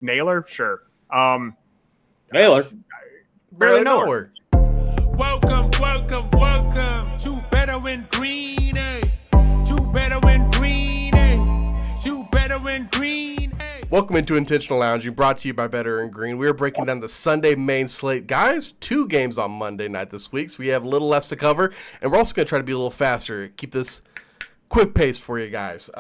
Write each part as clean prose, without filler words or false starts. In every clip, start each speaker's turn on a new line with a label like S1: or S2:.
S1: Naylor, sure.
S2: Naylor.
S1: Barely know her.
S3: Welcome to Better Win Green, eh? To Better Win Green, eh? To Better Win Green, eh?
S4: Welcome into Intentional Lounging, brought to you by Better and Green. We are breaking down the Sunday main slate. Guys, 2 games on Monday night this week, so we have a little less to cover, and we're also going to try to be a little faster, keep this quick pace for you guys.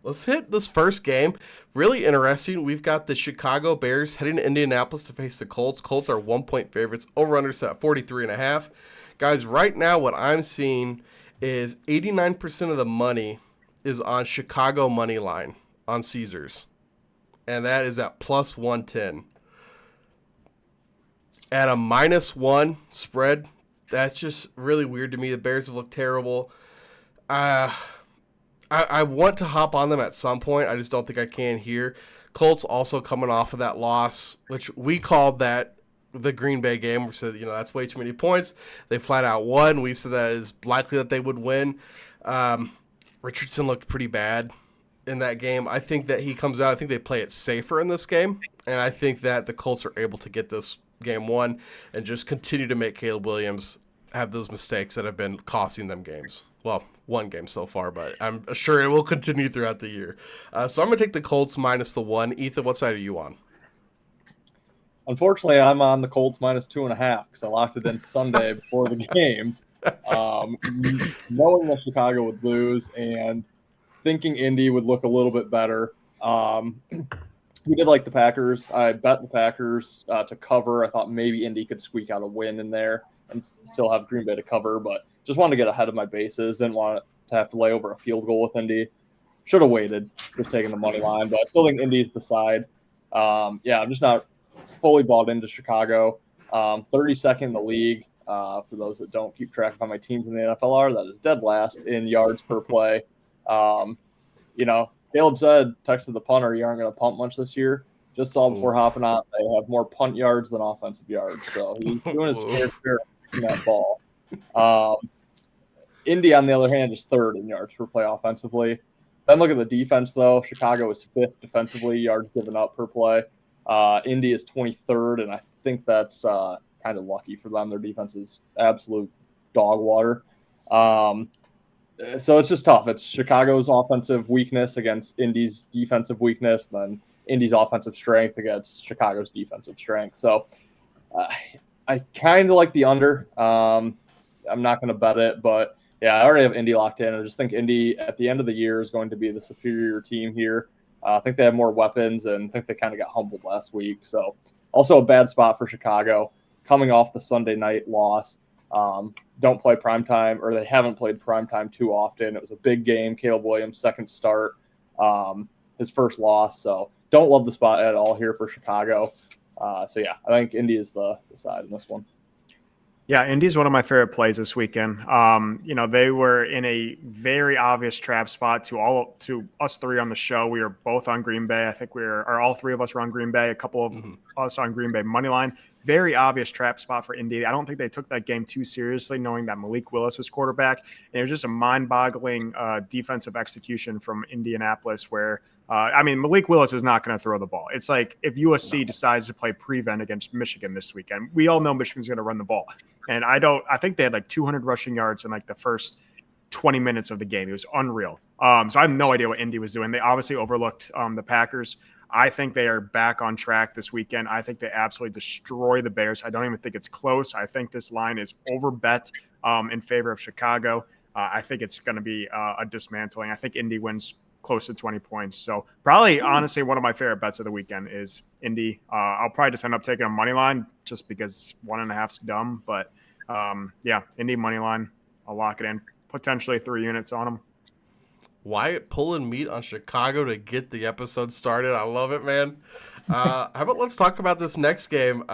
S4: Let's hit this first game. Really interesting. We've got the Chicago Bears heading to Indianapolis to face the Colts. Colts are 1-point favorites. Over-under set at 43.5. Guys, right now what I'm seeing is 89% of the money is on Chicago money line on Caesars. And that is at plus 110. At a -1 spread, that's just really weird to me. The Bears have looked terrible. I want to hop on them at some point. I just don't think I can here. Colts also coming off of that loss, which we called that the Green Bay game. We said, that's way too many points. They flat out won. We said that is likely that they would win. Richardson looked pretty bad in that game. I think that he comes out. I think they play it safer in this game. And I think that the Colts are able to get this game won and just continue to make Caleb Williams have those mistakes that have been costing them games. Well, one game so far, but I'm sure it will continue throughout the year. So I'm going to take the Colts -1. Ethan, what side are you on?
S2: Unfortunately, I'm on the Colts -2.5 because I locked it in Sunday before the games, knowing that Chicago would lose and thinking Indy would look a little bit better. We did like the Packers. I bet the Packers to cover. I thought maybe Indy could squeak out a win in there and still have Green Bay to cover, but just wanted to get ahead of my bases. Didn't want to have to lay over a field goal with Indy. Should have waited, just taking the money line, but I still think Indy's the side. I'm just not fully bought into Chicago. 32nd in the league. For those that don't keep track of how my teams in the NFL are, that is dead last in yards per play. Caleb said, texted the punter, you aren't going to punt much this year. Just saw before hopping on, they have more punt yards than offensive yards. So he's doing his fair share in that ball. Indy, on the other hand, is 3rd in yards per play offensively. Then look at the defense, though. Chicago is 5th defensively, yards given up per play. Indy is 23rd, and I think that's kind of lucky for them. Their defense is absolute dog water. So it's just tough. It's Chicago's offensive weakness against Indy's defensive weakness, then Indy's offensive strength against Chicago's defensive strength. So I kind of like the under. I'm not going to bet it, but yeah, I already have Indy locked in. I just think Indy at the end of the year is going to be the superior team here. I think they have more weapons, and I think they kind of got humbled last week. So also a bad spot for Chicago coming off the Sunday night loss. Don't play primetime, or they haven't played primetime too often. It was a big game. Caleb Williams' second start, his first loss. So don't love the spot at all here for Chicago. I think Indy is the side in this one.
S1: Yeah, Indy's one of my favorite plays this weekend. They were in a very obvious trap spot to us three on the show. We were both on Green Bay. I think all 3 of us were on Green Bay. A couple of us on Green Bay money line. Very obvious trap spot for Indy. I don't think they took that game too seriously, knowing that Malik Willis was quarterback. And it was just a mind-boggling defensive execution from Indianapolis where Malik Willis is not going to throw the ball. It's like if USC decides to play prevent against Michigan this weekend, we all know Michigan's going to run the ball. And I think they had like 200 rushing yards in like the first 20 minutes of the game. It was unreal. So I have no idea what Indy was doing. They obviously overlooked the Packers. I think they are back on track this weekend. I think they absolutely destroy the Bears. I don't even think it's close. I think this line is overbet in favor of Chicago. I think it's going to be a dismantling. I think Indy wins close to 20 points. So probably, honestly, one of my favorite bets of the weekend is Indy. I'll probably just end up taking a money line just because 1.5's dumb. But Indy money line. I'll lock it in. Potentially 3 units on them.
S4: Wyatt pulling meat on Chicago to get the episode started. I love it, man. How about let's talk about this next game.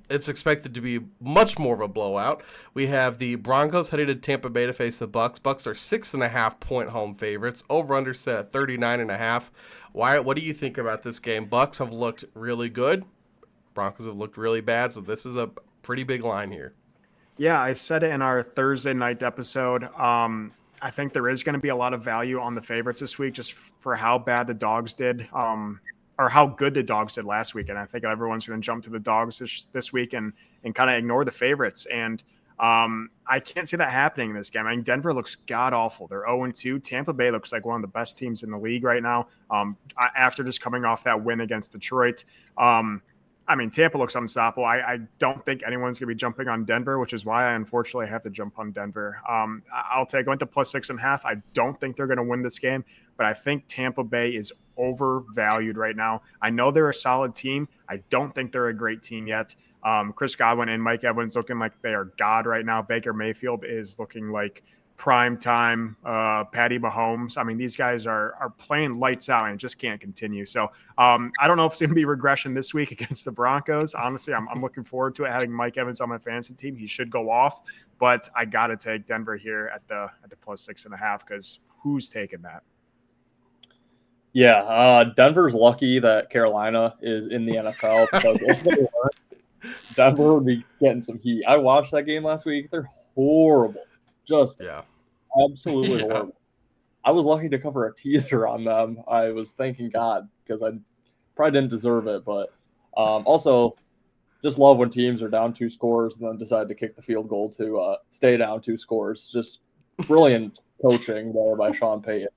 S4: It's expected to be much more of a blowout. We have the Broncos headed to Tampa Bay to face the Bucs. Bucs are 6.5-point home favorites. Over/under set at 39.5. Wyatt, what do you think about this game? Bucs have looked really good. Broncos have looked really bad, so this is a pretty big line here.
S1: Yeah, I said it in our Thursday night episode. I think there is going to be a lot of value on the favorites this week just for how bad the dogs did or how good the dogs did last week. And I think everyone's going to jump to the dogs this week and kind of ignore the favorites. And I can't see that happening in this game. I mean, Denver looks god awful. They're 0-2. Tampa Bay looks like one of the best teams in the league right now. After just coming off that win against Detroit. I mean, Tampa looks unstoppable. I don't think anyone's going to be jumping on Denver, which is why I unfortunately have to jump on Denver. I'll take going to +6.5. I don't think they're going to win this game, but I think Tampa Bay is overvalued right now. I know they're a solid team. I don't think they're a great team yet. Chris Godwin and Mike Evans looking like they are God right now. Baker Mayfield is looking like prime time Patty Mahomes. I mean, these guys are playing lights out and it just can't continue. So I don't know if it's going to be regression this week against the Broncos. Honestly, I'm looking forward to it. Having Mike Evans on my fantasy team, he should go off. But I got to take Denver here at the +6.5 because who's taking that?
S2: Yeah, Denver's lucky that Carolina is in the NFL because if they weren't, Denver would be getting some heat. I watched that game last week. They're horrible. Just absolutely horrible. I was lucky to cover a teaser on them. I was thanking God because I probably didn't deserve it. But also just love when teams are down 2 scores and then decide to kick the field goal to stay down 2 scores. Just brilliant coaching there by Sean Payton.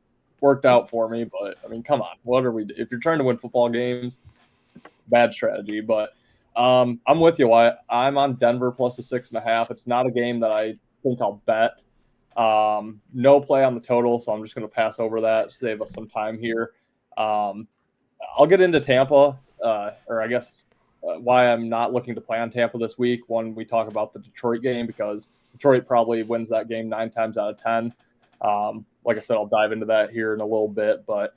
S2: Worked out for me, but I mean, come on. What are we – if you're trying to win football games, bad strategy. But I'm with you, Wyatt. I'm on Denver +6.5. It's not a game that I think I'll bet. No play on the total, so I'm just going to pass over that, save us some time here. I'll get into Tampa, or I guess why I'm not looking to play on Tampa this week when we talk about the Detroit game, because Detroit probably wins that game 9 times out of 10. Like I said, I'll dive into that here in a little bit, but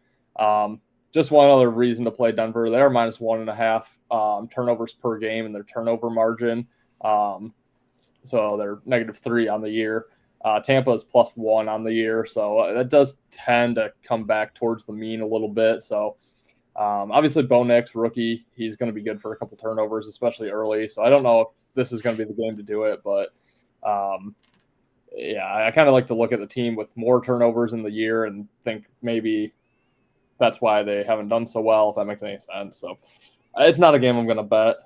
S2: just one other reason to play Denver. They're -1.5 turnovers per game in their turnover margin. So they're -3 on the year. Tampa is +1 on the year. So that does tend to come back towards the mean a little bit. So obviously Bo Nix, rookie, he's going to be good for a couple turnovers, especially early. So I don't know if this is going to be the game to do it, but yeah, I kind of like to look at the team with more turnovers in the year and think maybe that's why they haven't done so well, if that makes any sense. So it's not a game I'm going to bet.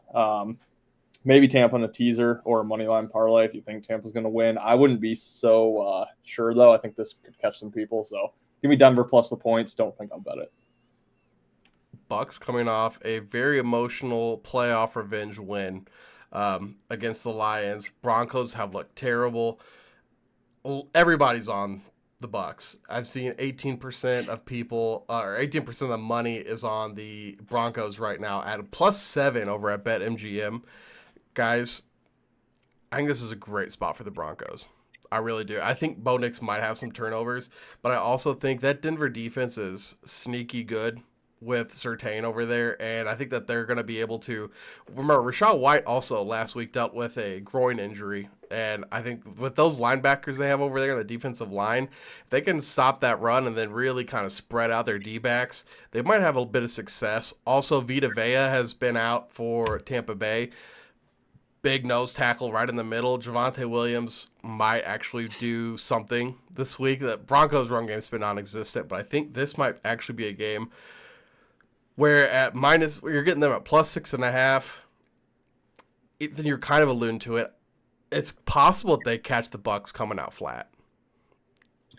S2: Maybe Tampa in a teaser or a money line parlay if you think Tampa's going to win. I wouldn't be so sure, though. I think this could catch some people. So give me Denver plus the points. Don't think I'll bet it.
S4: Bucks coming off a very emotional playoff revenge win against the Lions. Broncos have looked terrible. Everybody's on the Bucks. I've seen 18% of people, or 18% of the money is on the Broncos right now at a +7 over at BetMGM. Guys, I think this is a great spot for the Broncos. I really do. I think Bo Nix might have some turnovers, but I also think that Denver defense is sneaky good with Surtain over there, and I think that they're going to be able to. Remember, Rachaad White also last week dealt with a groin injury, and I think with those linebackers they have over there on the defensive line, if they can stop that run and then really kind of spread out their D-backs, they might have a bit of success. Also, Vita Vea has been out for Tampa Bay. Big nose tackle right in the middle. Javonte Williams might actually do something this week. The Broncos' run game's been non-existent, but I think this might actually be a game where you're getting them at +6.5. Then you're kind of alluding to it. It's possible that they catch the Bucks coming out flat.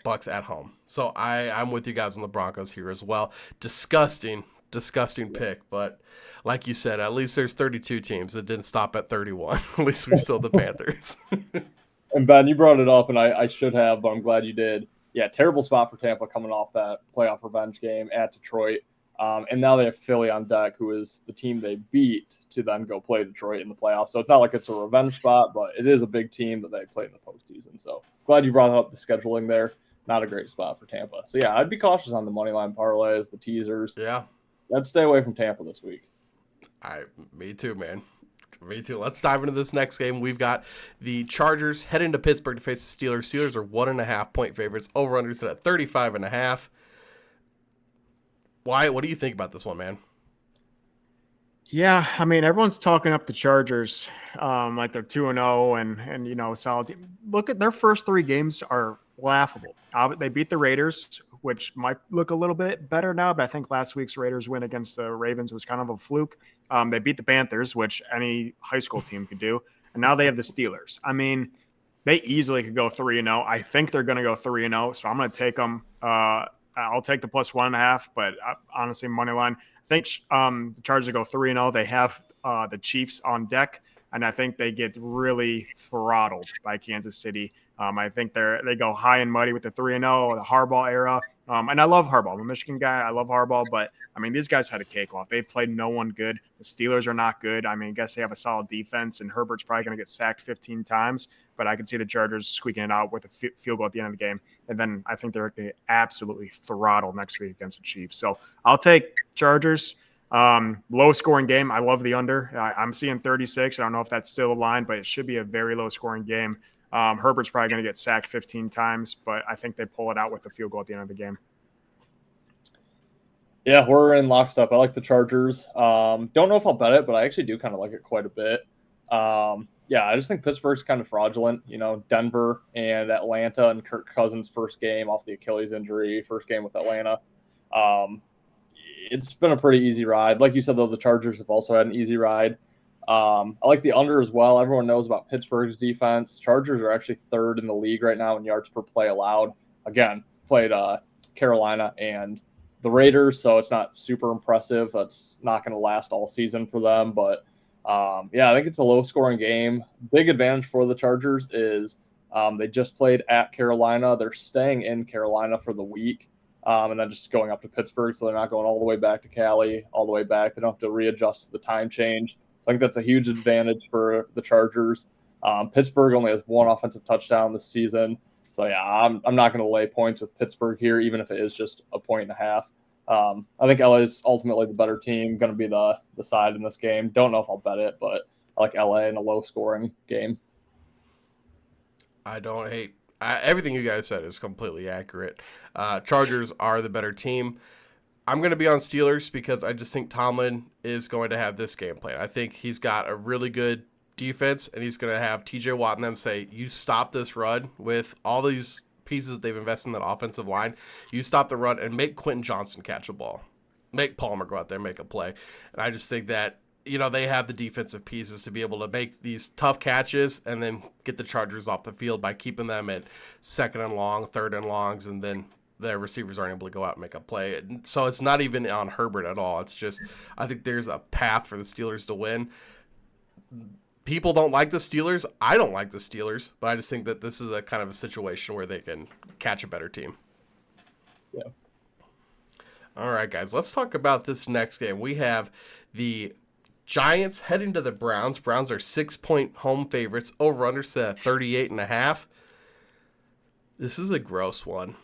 S4: Bucks at home. So I'm with you guys on the Broncos here as well. Disgusting pick, but like you said, at least there's 32 teams. It didn't stop at 31. At least we still the Panthers.
S2: And Ben, you brought it up, and I should have, but I'm glad you did. Yeah, terrible spot for Tampa coming off that playoff revenge game at Detroit. And now they have Philly on deck, who is the team they beat to then go play Detroit in the playoffs. So it's not like it's a revenge spot, but it is a big team that they play in the postseason. So glad you brought up the scheduling there. Not a great spot for Tampa. So, yeah, I'd be cautious on the money line parlays, the teasers.
S4: Yeah.
S2: I'd stay away from Tampa this week.
S4: Me too, man. Me too. Let's dive into this next game. We've got the Chargers heading to Pittsburgh to face the Steelers. Steelers are 1.5 point favorites. Over-under set at 35.5. Wyatt, what do you think about this one, man?
S1: Yeah, I mean, everyone's talking up the Chargers like they're 2-0 and solid team. Look at their first 3 games are laughable. They beat the Raiders, which might look a little bit better now, but I think last week's Raiders win against the Ravens was kind of a fluke. They beat the Panthers, which any high school team could do, and now they have the Steelers. I mean, they easily could go 3-0. I think they're going to go 3-0, so I'm going to take them. I'll take the plus 1.5, but honestly, money line. I think the Chargers go 3-0. They have the Chiefs on deck, and I think they get really throttled by Kansas City. I think they go high and muddy with the 3-0, the Harbaugh era. And I love Harbaugh. I'm a Michigan guy. I love Harbaugh, but I mean, these guys had a cakewalk. They've played no one good. The Steelers are not good. I mean, I guess they have a solid defense, and Herbert's probably going to get sacked 15 times, but I can see the Chargers squeaking it out with a field goal at the end of the game. And then I think they're going to absolutely throttle next week against the Chiefs. So I'll take Chargers. Low scoring game. I love the under. I'm seeing 36. I don't know if that's still a line, but it should be a very low scoring game. Herbert's probably going to get sacked 15 times, but I think they pull it out with a field goal at the end of the game.
S2: Yeah, we're in lockstep. I like the Chargers. Don't know if I'll bet it, but I actually do kind of like it quite a bit. Yeah, I just think Pittsburgh's kind of fraudulent. You know, Denver and Atlanta and Kirk Cousins' first game off the Achilles injury, first game with Atlanta. It's been a pretty easy ride. Like you said, though, the Chargers have also had an easy ride. I like the under as well. Everyone knows about Pittsburgh's defense. Chargers are actually third in the league right now in yards per play allowed. Again, played Carolina and the Raiders, so it's not super impressive. That's not going to last all season for them. But, yeah, I think it's a low-scoring game. Big advantage for the Chargers is they just played at Carolina. They're staying in Carolina for the week. And then just going up to Pittsburgh, so they're not going all the way back to Cali, all the way back. They don't have to readjust to the time change. So I think that's a huge advantage for the Chargers. Pittsburgh only has one offensive touchdown this season. So, yeah, I'm not going to lay points with Pittsburgh here, even if it is just a 1.5. I think LA is ultimately the better team, going to be the side in this game. Don't know if I'll bet it, but I like LA in a low-scoring game.
S4: I don't hate everything you guys said is completely accurate. Chargers are the better team. I'm going to be on Steelers because I just think Tomlin is going to have this game plan. I think he's got a really good defense, and he's going to have TJ Watt and them say, you stop this run with all these pieces that they've invested in that offensive line. You stop the run and make Quentin Johnson catch a ball. Make Palmer go out there and make a play. And I just think that, you know, they have the defensive pieces to be able to make these tough catches and then get the Chargers off the field by keeping them at 2nd and long, 3rd and longs, and then their receivers aren't able to go out and make a play. So it's not even on Herbert at all. It's just, I think there's a path for the Steelers to win. People don't like the Steelers. I don't like the Steelers, but I just think that this is a kind of a situation where they can catch a better team.
S2: Yeah.
S4: All right, guys, let's talk about this next game. We have the Giants heading to the Browns. Browns are 6-point home favorites. Over-under set at 38.5. This is a gross one.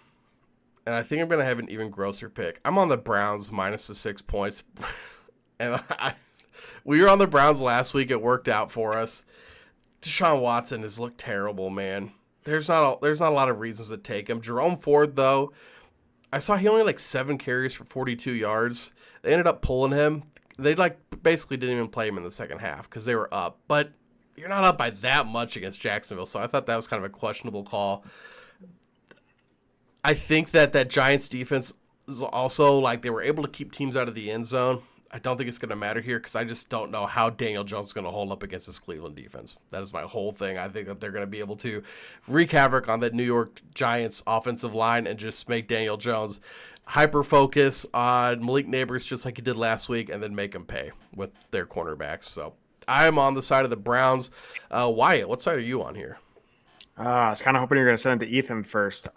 S4: And I think I'm going to have an even grosser pick. I'm on the Browns minus the 6 points. And we were on the Browns last week. It worked out for us. Deshaun Watson has looked terrible, man. There's not a lot of reasons to take him. Jerome Ford, though, I saw he only 7 carries for 42 yards. They ended up pulling him. They basically didn't even play him in the second half because they were up. But you're not up by that much against Jacksonville, so I thought that was kind of a questionable call. I think that Giants defense is also they were able to keep teams out of the end zone. I don't think it's going to matter here because I just don't know how Daniel Jones is going to hold up against this Cleveland defense. That is my whole thing. I think that they're going to be able to wreak havoc on that New York Giants offensive line and just make Daniel Jones hyper-focus on Malik Neighbors just like he did last week and then make him pay with their cornerbacks. So I am on the side of the Browns. Wyatt, what side are you on here?
S1: I was kind of hoping you were going to send it to Ethan first.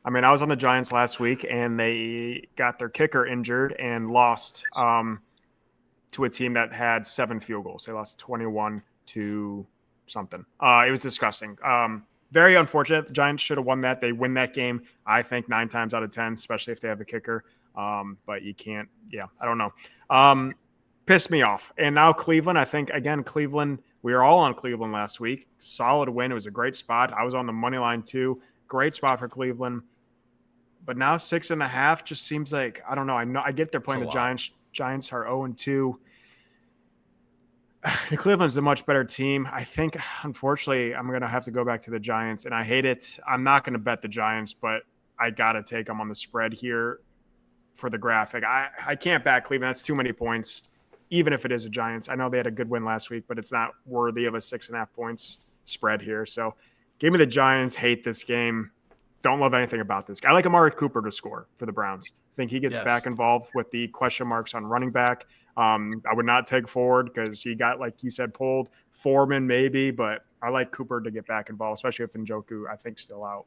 S1: I mean, I was on the Giants last week, and they got their kicker injured and lost to a team that had 7 field goals. They lost 21 to something. It was disgusting. Very unfortunate. The Giants should have won that. They win that game, I think, 9 times out of 10, especially if they have a kicker. But you can't. Yeah, I don't know. Pissed me off. And now Cleveland, I think, again, Cleveland, we were all on Cleveland last week. Solid win. It was a great spot. I was on the money line, too. Great spot for Cleveland. But now 6.5 just seems like, I don't know. I get they're playing the Giants. Giants are 0-2. Cleveland's a much better team. I think, unfortunately, I'm going to have to go back to the Giants, and I hate it. I'm not going to bet the Giants, but I got to take them on the spread here for the graphic. I can't back Cleveland. That's too many points, even if it is a Giants. I know they had a good win last week, but it's not worthy of a 6.5 points spread here. So give me the Giants. Hate this game. Don't love anything about this. I like Amari Cooper to score for the Browns. I think he gets back involved with the question marks on running back. I would not take Ford because he got, like you said, pulled. Foreman maybe, but I like Cooper to get back involved, especially if Njoku, I think, still out.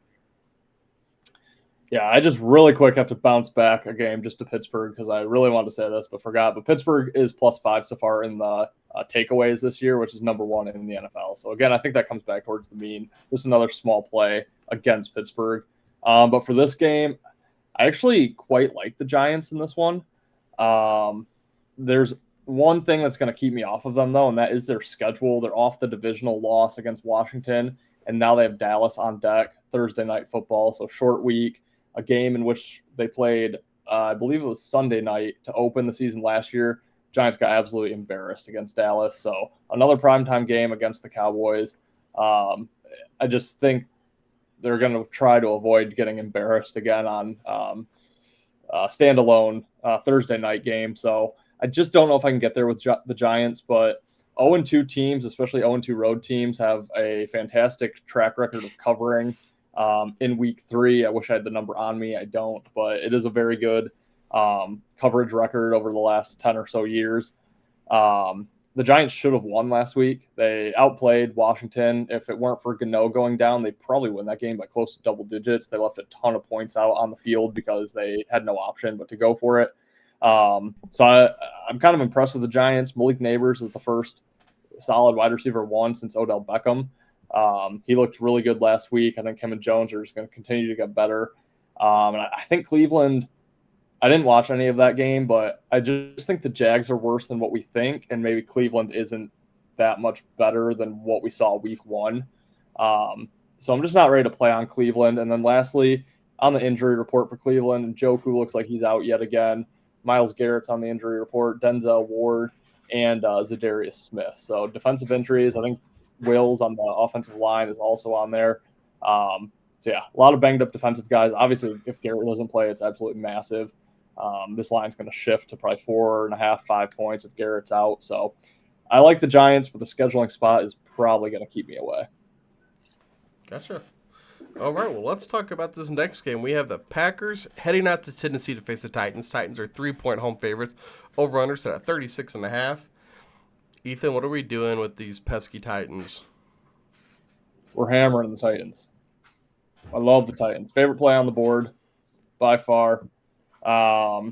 S2: Yeah, I just really quick have to bounce back a game just to Pittsburgh because I really wanted to say this but forgot. But Pittsburgh is +5 so far in the takeaways this year, which is number 1 in the NFL. So, again, I think that comes back towards the mean. Just another small play against Pittsburgh. But for this game, I actually quite like the Giants in this one. There's one thing that's going to keep me off of them, though, and that is their schedule. They're off the divisional loss against Washington, and now they have Dallas on deck, Thursday night football, so short week, a game in which they played, I believe it was Sunday night to open the season last year. Giants got absolutely embarrassed against Dallas, so another primetime game against the Cowboys. I just think they're going to try to avoid getting embarrassed again on standalone Thursday night game, so I just don't know if I can get there with the Giants, but 0-2 teams, especially 0-2 road teams, have a fantastic track record of covering in week 3. I wish I had the number on me. I don't, but it is a very good coverage record over the last 10 or so years. The Giants should have won last week. They outplayed Washington. If it weren't for Gano going down, they probably win that game by close to double digits. They left a ton of points out on the field because they had no option but to go for it. So I'm kind of impressed with the Giants. Malik Neighbors is the first solid wide receiver 1 since Odell Beckham. He looked really good last week. I think him and Jones are just going to continue to get better. And I think Cleveland, I didn't watch any of that game, but I just think the Jags are worse than what we think, and maybe Cleveland isn't that much better than what we saw week 1. So I'm just not ready to play on Cleveland. And then lastly, on the injury report for Cleveland, Njoku looks like he's out yet again. Myles Garrett's on the injury report, Denzel Ward, and Zadarius Smith. So defensive injuries, I think Wills on the offensive line is also on there. So, yeah, a lot of banged-up defensive guys. Obviously, if Garrett doesn't play, it's absolutely massive. This line's going to shift to probably 4.5, 5 points if Garrett's out. So I like the Giants, but the scheduling spot is probably going to keep me away.
S4: Gotcha. All right, well, let's talk about this next game. We have the Packers heading out to Tennessee to face the Titans. Titans are 3-point home favorites. Over-under set at 36.5. Ethan, what are we doing with these pesky Titans?
S2: We're hammering the Titans. I love the Titans. Favorite play on the board by far. Yeah,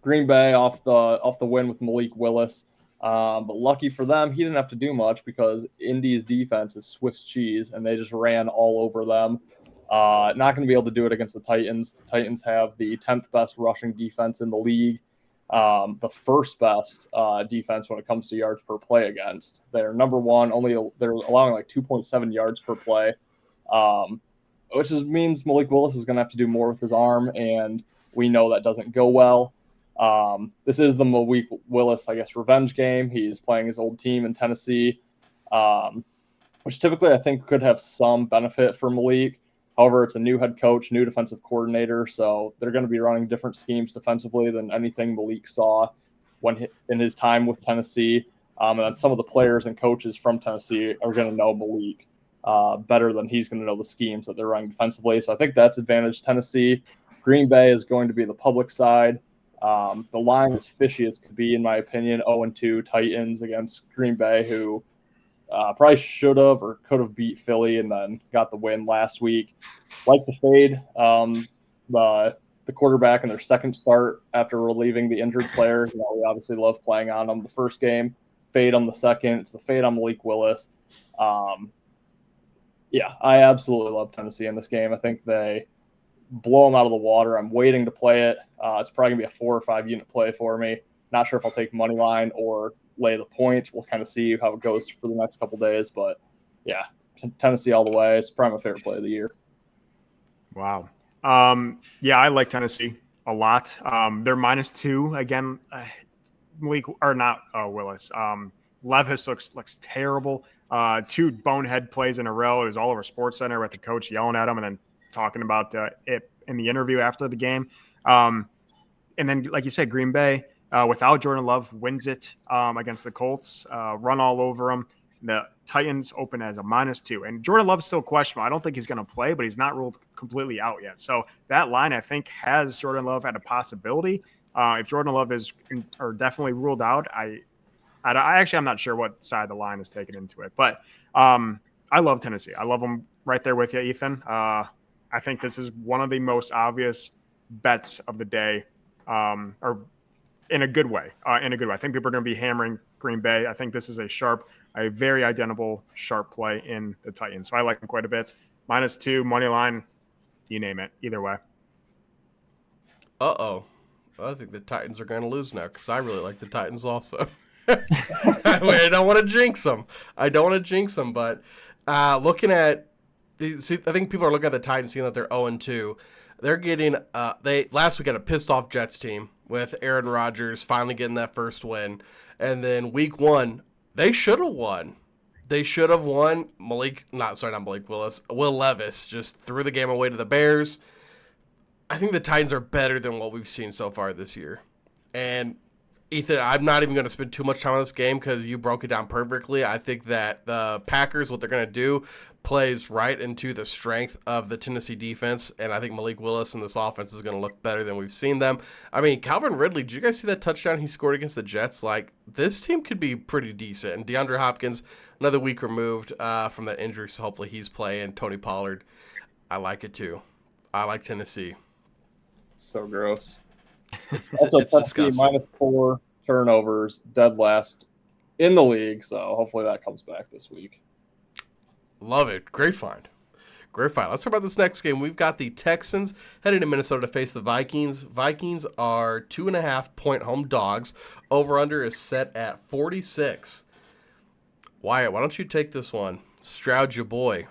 S2: Green Bay off the win with Malik Willis. But lucky for them, he didn't have to do much because Indy's defense is Swiss cheese, and they just ran all over them. Not going to be able to do it against the Titans. The Titans have the 10th best rushing defense in the league, the first best defense when it comes to yards per play against. They're number 1. They're allowing like 2.7 yards per play, which means Malik Willis is going to have to do more with his arm, and we know that doesn't go well. This is the Malik Willis, I guess, revenge game. He's playing his old team in Tennessee, which typically I think could have some benefit for Malik. However, it's a new head coach, new defensive coordinator, so they're going to be running different schemes defensively than anything Malik saw in his time with Tennessee. And then some of the players and coaches from Tennessee are going to know Malik better than he's going to know the schemes that they're running defensively. So I think that's advantage Tennessee. Green Bay is going to be the public side. The line is fishy as could be, in my opinion. 0-2 Titans against Green Bay, who probably should have or could have beat Philly and then got the win last week. Like the fade, the quarterback in their second start after relieving the injured player. We obviously love playing on them the first game. Fade on the second. It's the fade on Malik Willis. Yeah, I absolutely love Tennessee in this game. I think they blow them out of the water. I'm waiting to play it. It's probably going to be a 4 or 5 unit play for me. Not sure if I'll take money line or lay the point. We'll kind of see how it goes for the next couple days. But, yeah, Tennessee all the way. It's probably my favorite play of the year.
S1: Wow. Yeah, I like Tennessee a lot. They're -2 again. Willis. Levis looks terrible. 2 bonehead plays in a row. It was all over SportsCenter with the coach yelling at him, and then talking about it in the interview after the game. And then, like you said, Green Bay, without Jordan Love, wins it against the Colts, run all over them. The Titans open as a -2. And Jordan Love's still questionable. I don't think he's going to play, but he's not ruled completely out yet. So that line, I think, has Jordan Love at a possibility. If Jordan Love is definitely ruled out, I'm not sure what side the line is taken into it. But I love Tennessee. I love them right there with you, Ethan. I think this is one of the most obvious bets of the day, or in a good way. I think people are going to be hammering Green Bay. I think this is a very identical sharp play in the Titans. So I like them quite a bit. -2, money line, you name it. Either way.
S4: Uh-oh. I think the Titans are going to lose now because I really like the Titans also. I don't want to jinx them. But looking at I think people are looking at the Titans, seeing that they're 0-2. They're getting they last week had a pissed off Jets team with Aaron Rodgers finally getting that first win, and then week 1 they should have won. Will Levis just threw the game away to the Bears. I think the Titans are better than what we've seen so far this year. And Ethan, I'm not even going to spend too much time on this game because you broke it down perfectly. I think that the Packers, what they're going to do, plays right into the strength of the Tennessee defense, and I think Malik Willis and this offense is going to look better than we've seen them. I mean, Calvin Ridley, did you guys see that touchdown he scored against the Jets? Like, this team could be pretty decent. And DeAndre Hopkins, another week removed from that injury, so hopefully he's playing. Tony Pollard, I like it too. I like Tennessee.
S2: So gross.
S4: It's
S2: Tennessee
S4: disgusting.
S2: -4 turnovers, dead last in the league. So hopefully that comes back this week.
S4: Love it. Great find. Let's talk about this next game. We've got the Texans heading to Minnesota to face the Vikings. Vikings are 2.5-point home dogs. Over-under is set at 46. Wyatt, why don't you take this one? Stroud, your boy.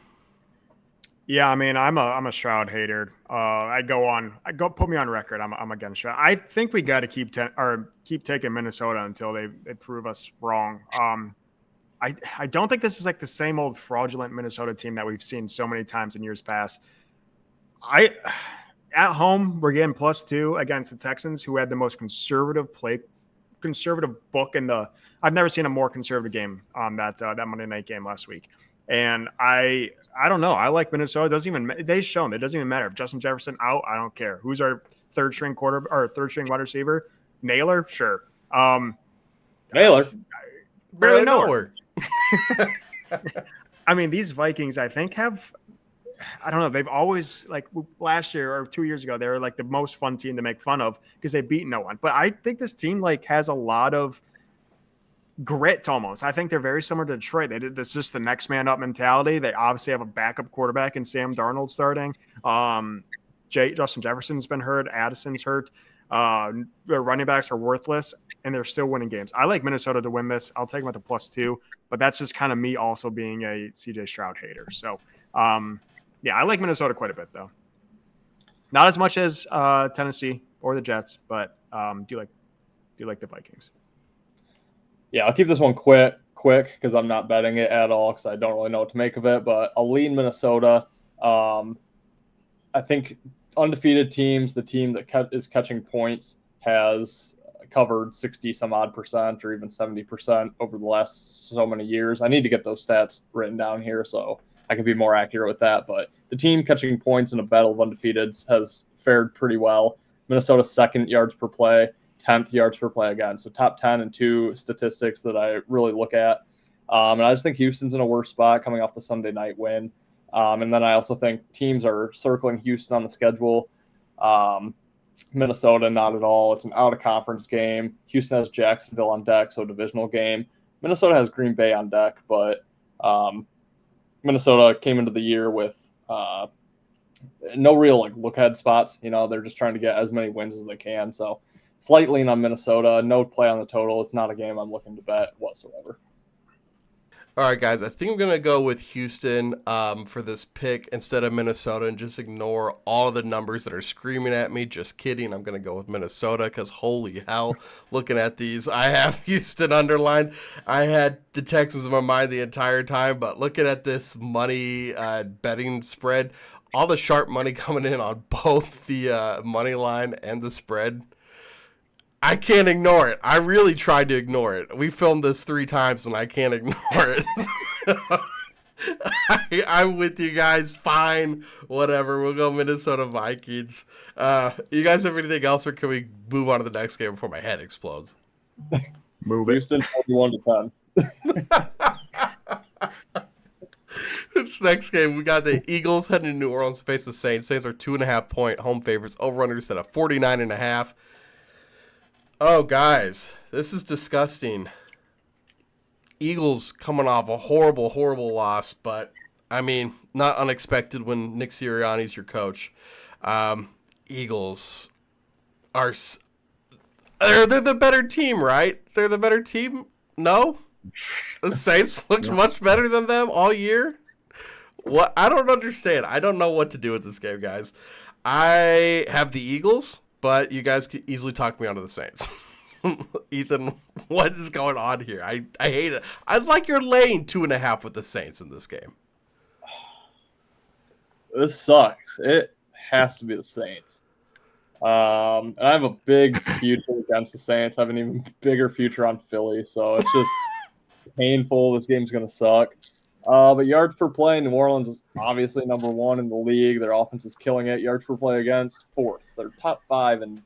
S1: Yeah, I mean, I'm a Stroud hater. Put me on record. I'm against Stroud. I think we got to keep taking Minnesota until they prove us wrong. I don't think this is like the same old fraudulent Minnesota team that we've seen so many times in years past. At home, we're getting +2 against the Texans, who had the most conservative book in the. I've never seen a more conservative game on that Monday night game last week. And I don't know. I like Minnesota. They've shown it doesn't even matter if Justin Jefferson out. I don't care. Who's our third string wide receiver? Naylor, sure.
S2: Naylor,
S4: Barely know her.
S1: I mean, these Vikings, I think, I don't know. They've always, like last year or 2 years ago, they were like the most fun team to make fun of because they beat no one. But I think this team has a lot of grit almost. I think they're very similar to Detroit. It's just the next man up mentality. They obviously have a backup quarterback in Sam Darnold starting. Justin Jefferson's been hurt. Addison's hurt. Their running backs are worthless, and they're still winning games. I like Minnesota to win this. I'll take them at the +2, but that's just kind of me also being a CJ Stroud hater. So, yeah, I like Minnesota quite a bit, though. Not as much as Tennessee or the Jets, but do like the Vikings.
S2: Yeah, I'll keep this one quick because I'm not betting it at all because I don't really know what to make of it. But I'll lean Minnesota. I think undefeated teams, the team that is catching points, has covered 60-some-odd% or even 70% over the last so many years. I need to get those stats written down here so I can be more accurate with that. But the team catching points in a battle of undefeateds has fared pretty well. Minnesota's second yards per play, 10th yards per play again. So top 10 and 2 statistics that I really look at. And I just think Houston's in a worse spot coming off the Sunday night win. And then I also think teams are circling Houston on the schedule. Minnesota, not at all. It's an out-of-conference game. Houston has Jacksonville on deck, so a divisional game. Minnesota has Green Bay on deck, but Minnesota came into the year with no real look-ahead spots. They're just trying to get as many wins as they can. So slight lean on Minnesota. No play on the total. It's not a game I'm looking to bet whatsoever.
S4: All right, guys, I think I'm going to go with Houston for this pick instead of Minnesota and just ignore all of the numbers that are screaming at me. Just kidding. I'm going to go with Minnesota because holy hell, looking at these, I have Houston underlined. I had the Texans in my mind the entire time, but looking at this money betting spread, all the sharp money coming in on both the money line and the spread. I can't ignore it. I really tried to ignore it. We filmed this 3 times and I can't ignore it. I'm with you guys. Fine. Whatever. We'll go Minnesota Vikings. You guys have anything else, or can we move on to the next game before my head explodes?
S1: Move it.
S2: Houston 21-10.
S4: This next game, we got the Eagles heading to New Orleans to face the Saints. Saints are 2.5-point home favorites. Over-under set at 49.5. Oh, guys, this is disgusting. Eagles coming off a horrible, horrible loss, but, I mean, not unexpected when Nick Sirianni's your coach. Eagles are they're the better team, right? They're the better team? No? The Saints looked much better than them all year? What? I don't understand. I don't know what to do with this game, guys. I have the Eagles, but you guys could easily talk me onto the Saints. Ethan, what is going on here? I hate it. I'd like you're laying 2.5 with the Saints in this game.
S2: This sucks. It has to be the Saints. And I have a big future against the Saints. I have an even bigger future on Philly, so it's just painful. This game's going to suck. But yards per play, New Orleans is obviously number 1 in the league. Their offense is killing it. Yards per play against, 4th. They're top 5 in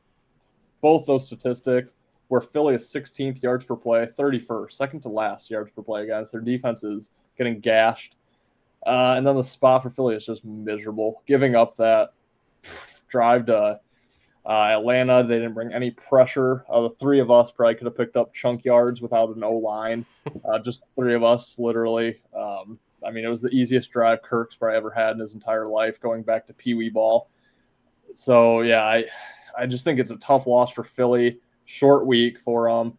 S2: both those statistics, where Philly is 16th yards per play, 31st, second to last yards per play against. Their defense is getting gashed. And then the spot for Philly is just miserable. Giving up that drive to Atlanta, they didn't bring any pressure. The 3 of us probably could have picked up chunk yards without an O-line. Just the 3 of us, literally. I mean, it was the easiest drive Kirk's probably ever had in his entire life, going back to Pee Wee ball. So, yeah, I just think it's a tough loss for Philly. Short week for them.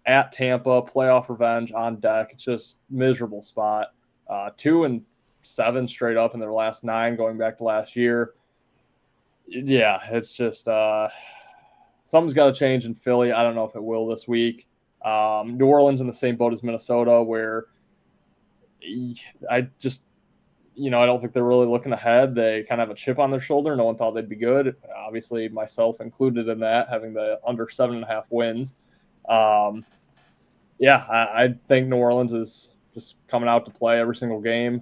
S2: At Tampa, playoff revenge on deck. It's just miserable spot. 2-7 straight up in their last 9, going back to last year. Yeah, it's just something's got to change in Philly. I don't know if it will this week. New Orleans in the same boat as Minnesota, where I just, I don't think they're really looking ahead. They kind of have a chip on their shoulder. No one thought they'd be good. Obviously, myself included in that, having the under 7.5 wins. I think New Orleans is just coming out to play every single game.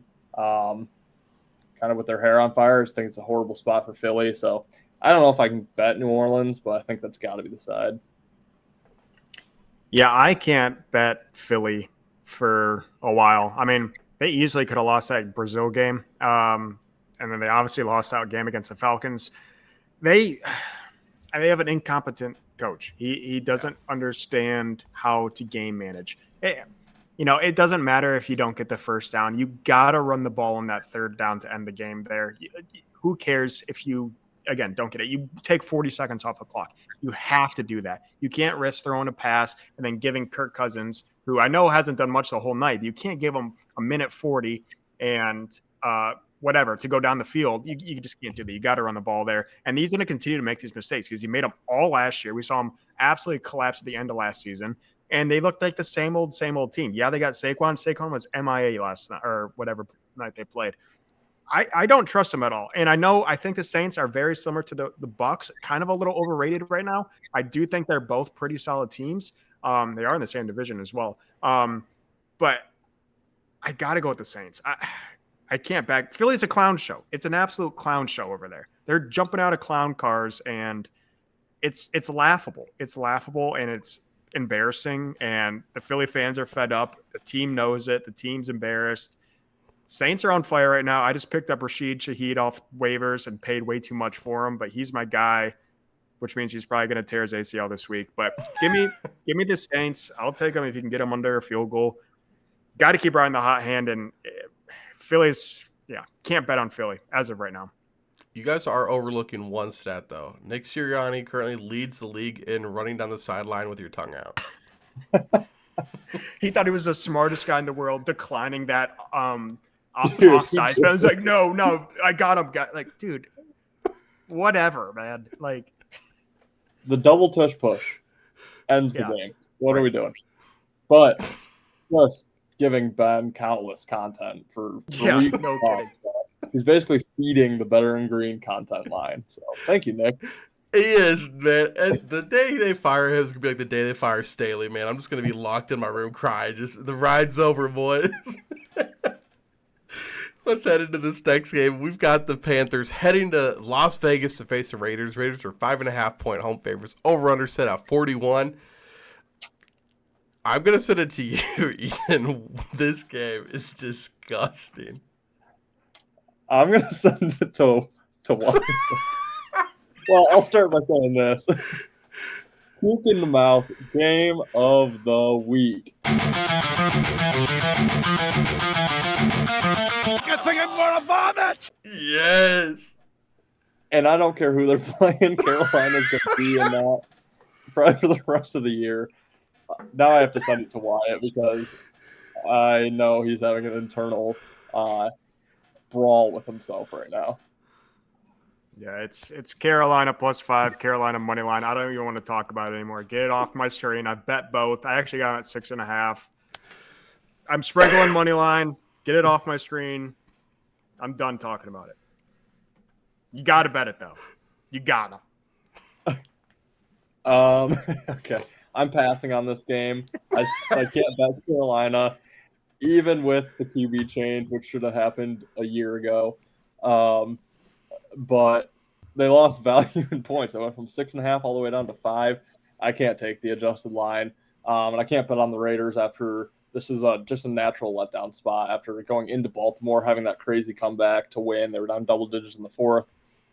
S2: Kind of with their hair on fire. I just think it's a horrible spot for Philly. So I don't know if I can bet New Orleans, but I think that's got to be the side.
S1: Yeah, I can't bet Philly for a while. I mean, they easily could have lost that Brazil game. And then they obviously lost that game against the Falcons. They have an incompetent coach. He doesn't understand how to game manage. It doesn't matter if you don't get the first down. You got to run the ball on that 3rd down to end the game there. Who cares if you, again, don't get it? You take 40 seconds off the clock. You have to do that. You can't risk throwing a pass and then giving Kirk Cousins, who I know hasn't done much the whole night, but you can't give him a minute 40 and whatever to go down the field. You just can't do that. You got to run the ball there. And he's going to continue to make these mistakes because he made them all last year. We saw him absolutely collapse at the end of last season. And they looked like the same old team. Yeah, they got Saquon. Saquon was MIA last night or whatever night they played. I don't trust them at all. And I think the Saints are very similar to the Bucs, kind of a little overrated right now. I do think they're both pretty solid teams. They are in the same division as well. But I got to go with the Saints. I can't back. Philly's a clown show. It's an absolute clown show over there. They're jumping out of clown cars, and it's laughable. It's laughable, and it's embarrassing, and the Philly fans are fed up. The team knows it. The team's embarrassed. Saints are on fire right now. I just picked up Rashid Shaheed off waivers and paid way too much for him, but he's my guy, which means he's probably going to tear his ACL this week. But give me the Saints. I'll take them if you can get them under a field goal. Got to keep riding the hot hand, and Philly's, can't bet on Philly as of right now.
S4: You guys are overlooking one stat, though. Nick Sirianni currently leads the league in running down the sideline with your tongue out.
S1: He thought he was the smartest guy in the world, declining that offside. I was like, no, I got him. Like, dude, whatever, man. Like,
S2: the double tush push ends the game. What are we doing? But just giving Ben countless content for weeks.
S1: No kidding.
S2: He's basically feeding the Better in Green content line. So thank you, Nick.
S4: He is, man. And the day they fire him is gonna be like the day they fire Staley, man. I'm just gonna be locked in my room crying. Just the ride's over, boys. Let's head into this next game. We've got the Panthers heading to Las Vegas to face the Raiders. Raiders are 5.5-point home favorites. Over under set at 41. I'm gonna send it to you, Ethan. This game is disgusting.
S2: I'm gonna send it to Wyatt. Well, I'll start by saying this. Puke in the mouth, game of the week.
S3: Guess I'm gonna vomit!
S4: Yes.
S2: And I don't care who they're playing. Carolina's going to be in that probably for the rest of the year. Now I have to send it to Wyatt because I know he's having an internal brawl with himself right now.
S1: Yeah, it's Carolina +5, Carolina money line. I don't even want to talk about it anymore. Get it off my screen. I've bet both. I actually got it at 6.5. I'm sprinkling money line. Get it off my screen. I'm done talking about it. You got to bet it though. You gotta.
S2: Okay, I'm passing on this game. I can't bet Carolina, even with the QB change, which should have happened a year ago. But they lost value in points. I went from 6.5 all the way down to 5. I can't take the adjusted line, and I can't bet on the Raiders after this is just a natural letdown spot after going into Baltimore, having that crazy comeback to win. They were down double digits in the fourth,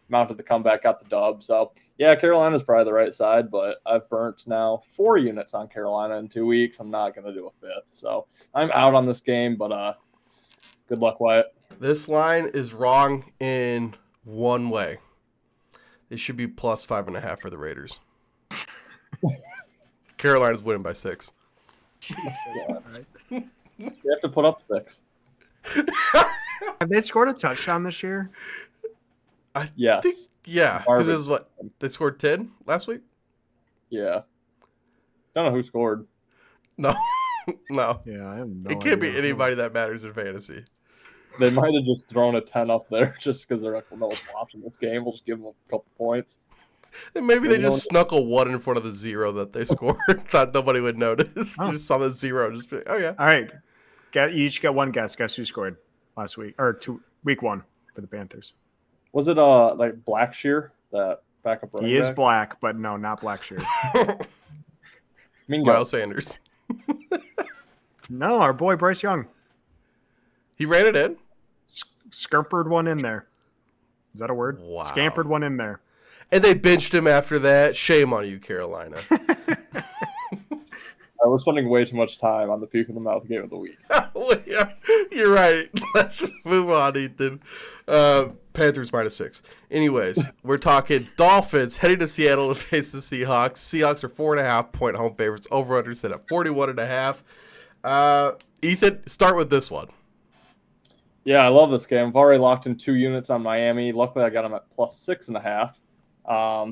S2: mounted the comeback, got the dub. So yeah, Carolina's probably the right side, but I've burnt now 4 units on Carolina in 2 weeks. I'm not going to do a fifth, so I'm out on this game. But good luck, Wyatt.
S4: This line is wrong in one way. It should be +5.5 for the Raiders. Carolina's winning by 6.
S1: Jesus, right?
S2: You have to put up 6.
S1: Have they scored a touchdown this year?
S2: Yes.
S4: Yeah, because it was what they scored 10 last week.
S2: Yeah. Don't know who scored.
S4: No, no.
S1: Yeah, I have no
S4: It can't be
S1: idea.
S4: anybody that matters in fantasy.
S2: They might have just thrown a 10 up there just because they're like, well, no one's watching this game. We'll just give them a couple points.
S4: And maybe they just snuck a 1 in front of the 0 that they scored. Thought nobody would notice.
S1: Oh.
S4: Just saw the 0. Just be like, oh yeah.
S1: All right. You each get one guess. Guess who scored last week or week 1 for the Panthers?
S2: Was it like Blackshear, that backup running
S1: He is
S2: back?
S1: black, but no, not Blackshear.
S2: Mingo.
S4: Miles Sanders.
S1: No, our boy Bryce Young.
S4: He ran it in.
S1: Scampered one in there. Is that a word?
S4: Wow.
S1: Scampered one in there.
S4: And they benched him after that. Shame on you, Carolina.
S2: We're spending way too much time on the puke in the mouth game of the week.
S4: Well, yeah, you're right. Let's move on, Ethan. Panthers -6. Anyways, we're talking Dolphins heading to Seattle to face the Seahawks. Seahawks are 4.5-point home favorites. Over under set at 41.5. Ethan, start with this one.
S2: Yeah, I love this game. I've already locked in 2 units on Miami. Luckily, I got them at +6.5.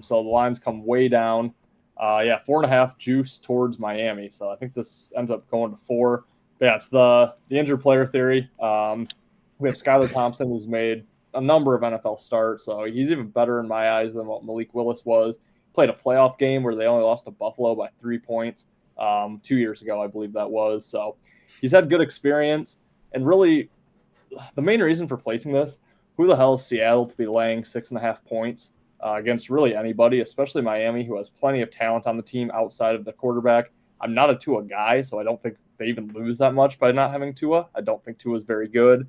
S2: So the lines come way down. 4.5 juice towards Miami. So I think this ends up going to 4. But yeah, it's the injured player theory. We have Skylar Thompson, who's made a number of NFL starts. So he's even better in my eyes than what Malik Willis was. Played a playoff game where they only lost to Buffalo by 3 points 2 years ago, I believe that was. So he's had good experience. And really, the main reason for placing this, who the hell is Seattle to be laying 6.5 points against really anybody, especially Miami, who has plenty of talent on the team outside of the quarterback. I'm not a Tua guy, so I don't think they even lose that much by not having Tua. I don't think Tua is very good.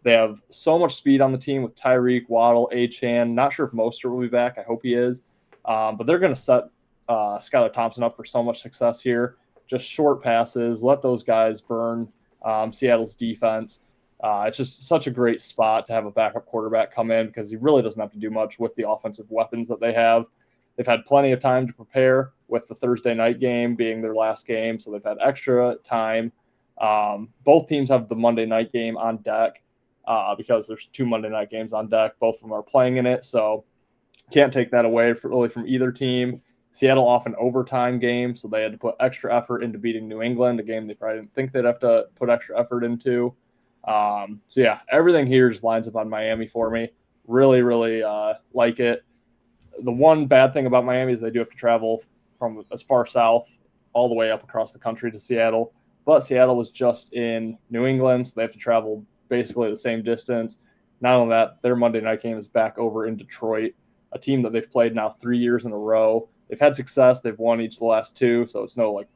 S2: They have so much speed on the team with Tyreek, Waddle, Achane. Not sure if Mostert will be back. I hope he is. But they're going to set Skylar Thompson up for so much success here. Just short passes, let those guys burn Seattle's defense. It's just such a great spot to have a backup quarterback come in because he really doesn't have to do much with the offensive weapons that they have. They've had plenty of time to prepare with the Thursday night game being their last game, so they've had extra time. Both teams have the Monday night game on deck because there's 2 Monday night games on deck. Both of them are playing in it, so can't take that away really from either team. Seattle off an overtime game, so they had to put extra effort into beating New England, a game they probably didn't think they'd have to put extra effort into. So yeah, everything here just lines up on Miami for me. Really, really like it. The one bad thing about Miami is they do have to travel from as far south all the way up across the country to Seattle. But Seattle was just in New England, so they have to travel basically the same distance. Not only that, their Monday night game is back over in Detroit, a team that they've played now 3 years in a row. They've had success. They've won each of the last two, so it's no like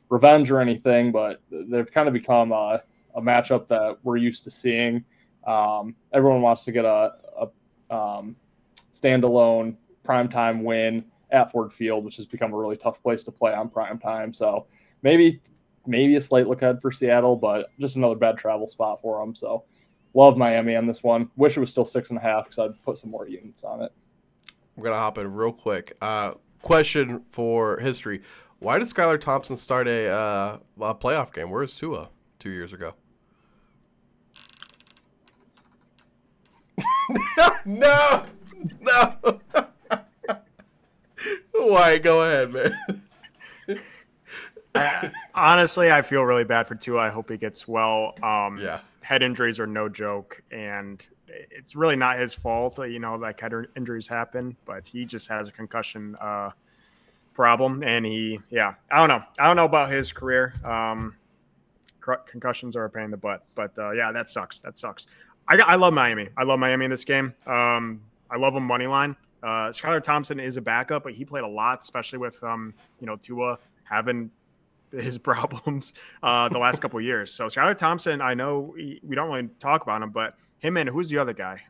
S2: revenge or anything, but they've kind of become a matchup that we're used to seeing. Everyone wants to get a standalone primetime win at Ford Field, which has become a really tough place to play on primetime. So maybe a slight look ahead for Seattle, but just another bad travel spot for them. So love Miami on this one. Wish it was still 6.5 because I'd put some more units on it.
S4: I'm going to hop in real quick. Question for history. Why did Skylar Thompson start a playoff game? Where's Tua 2 years ago? No. Why? Go ahead, man.
S1: Honestly, I feel really bad for Tua. I hope he gets well.
S4: Yeah.
S1: Head injuries are no joke, and it's really not his fault. Like head injuries happen, but he just has a concussion problem, and I don't know about his career. Concussions are a pain in the butt, but yeah, that sucks. I love Miami. I love Miami in this game. I love him money line. Skylar Thompson is a backup, but he played a lot, especially with Tua having his problems the last couple of years. So Skylar Thompson, I know we don't really talk about him, but him and who's the other guy?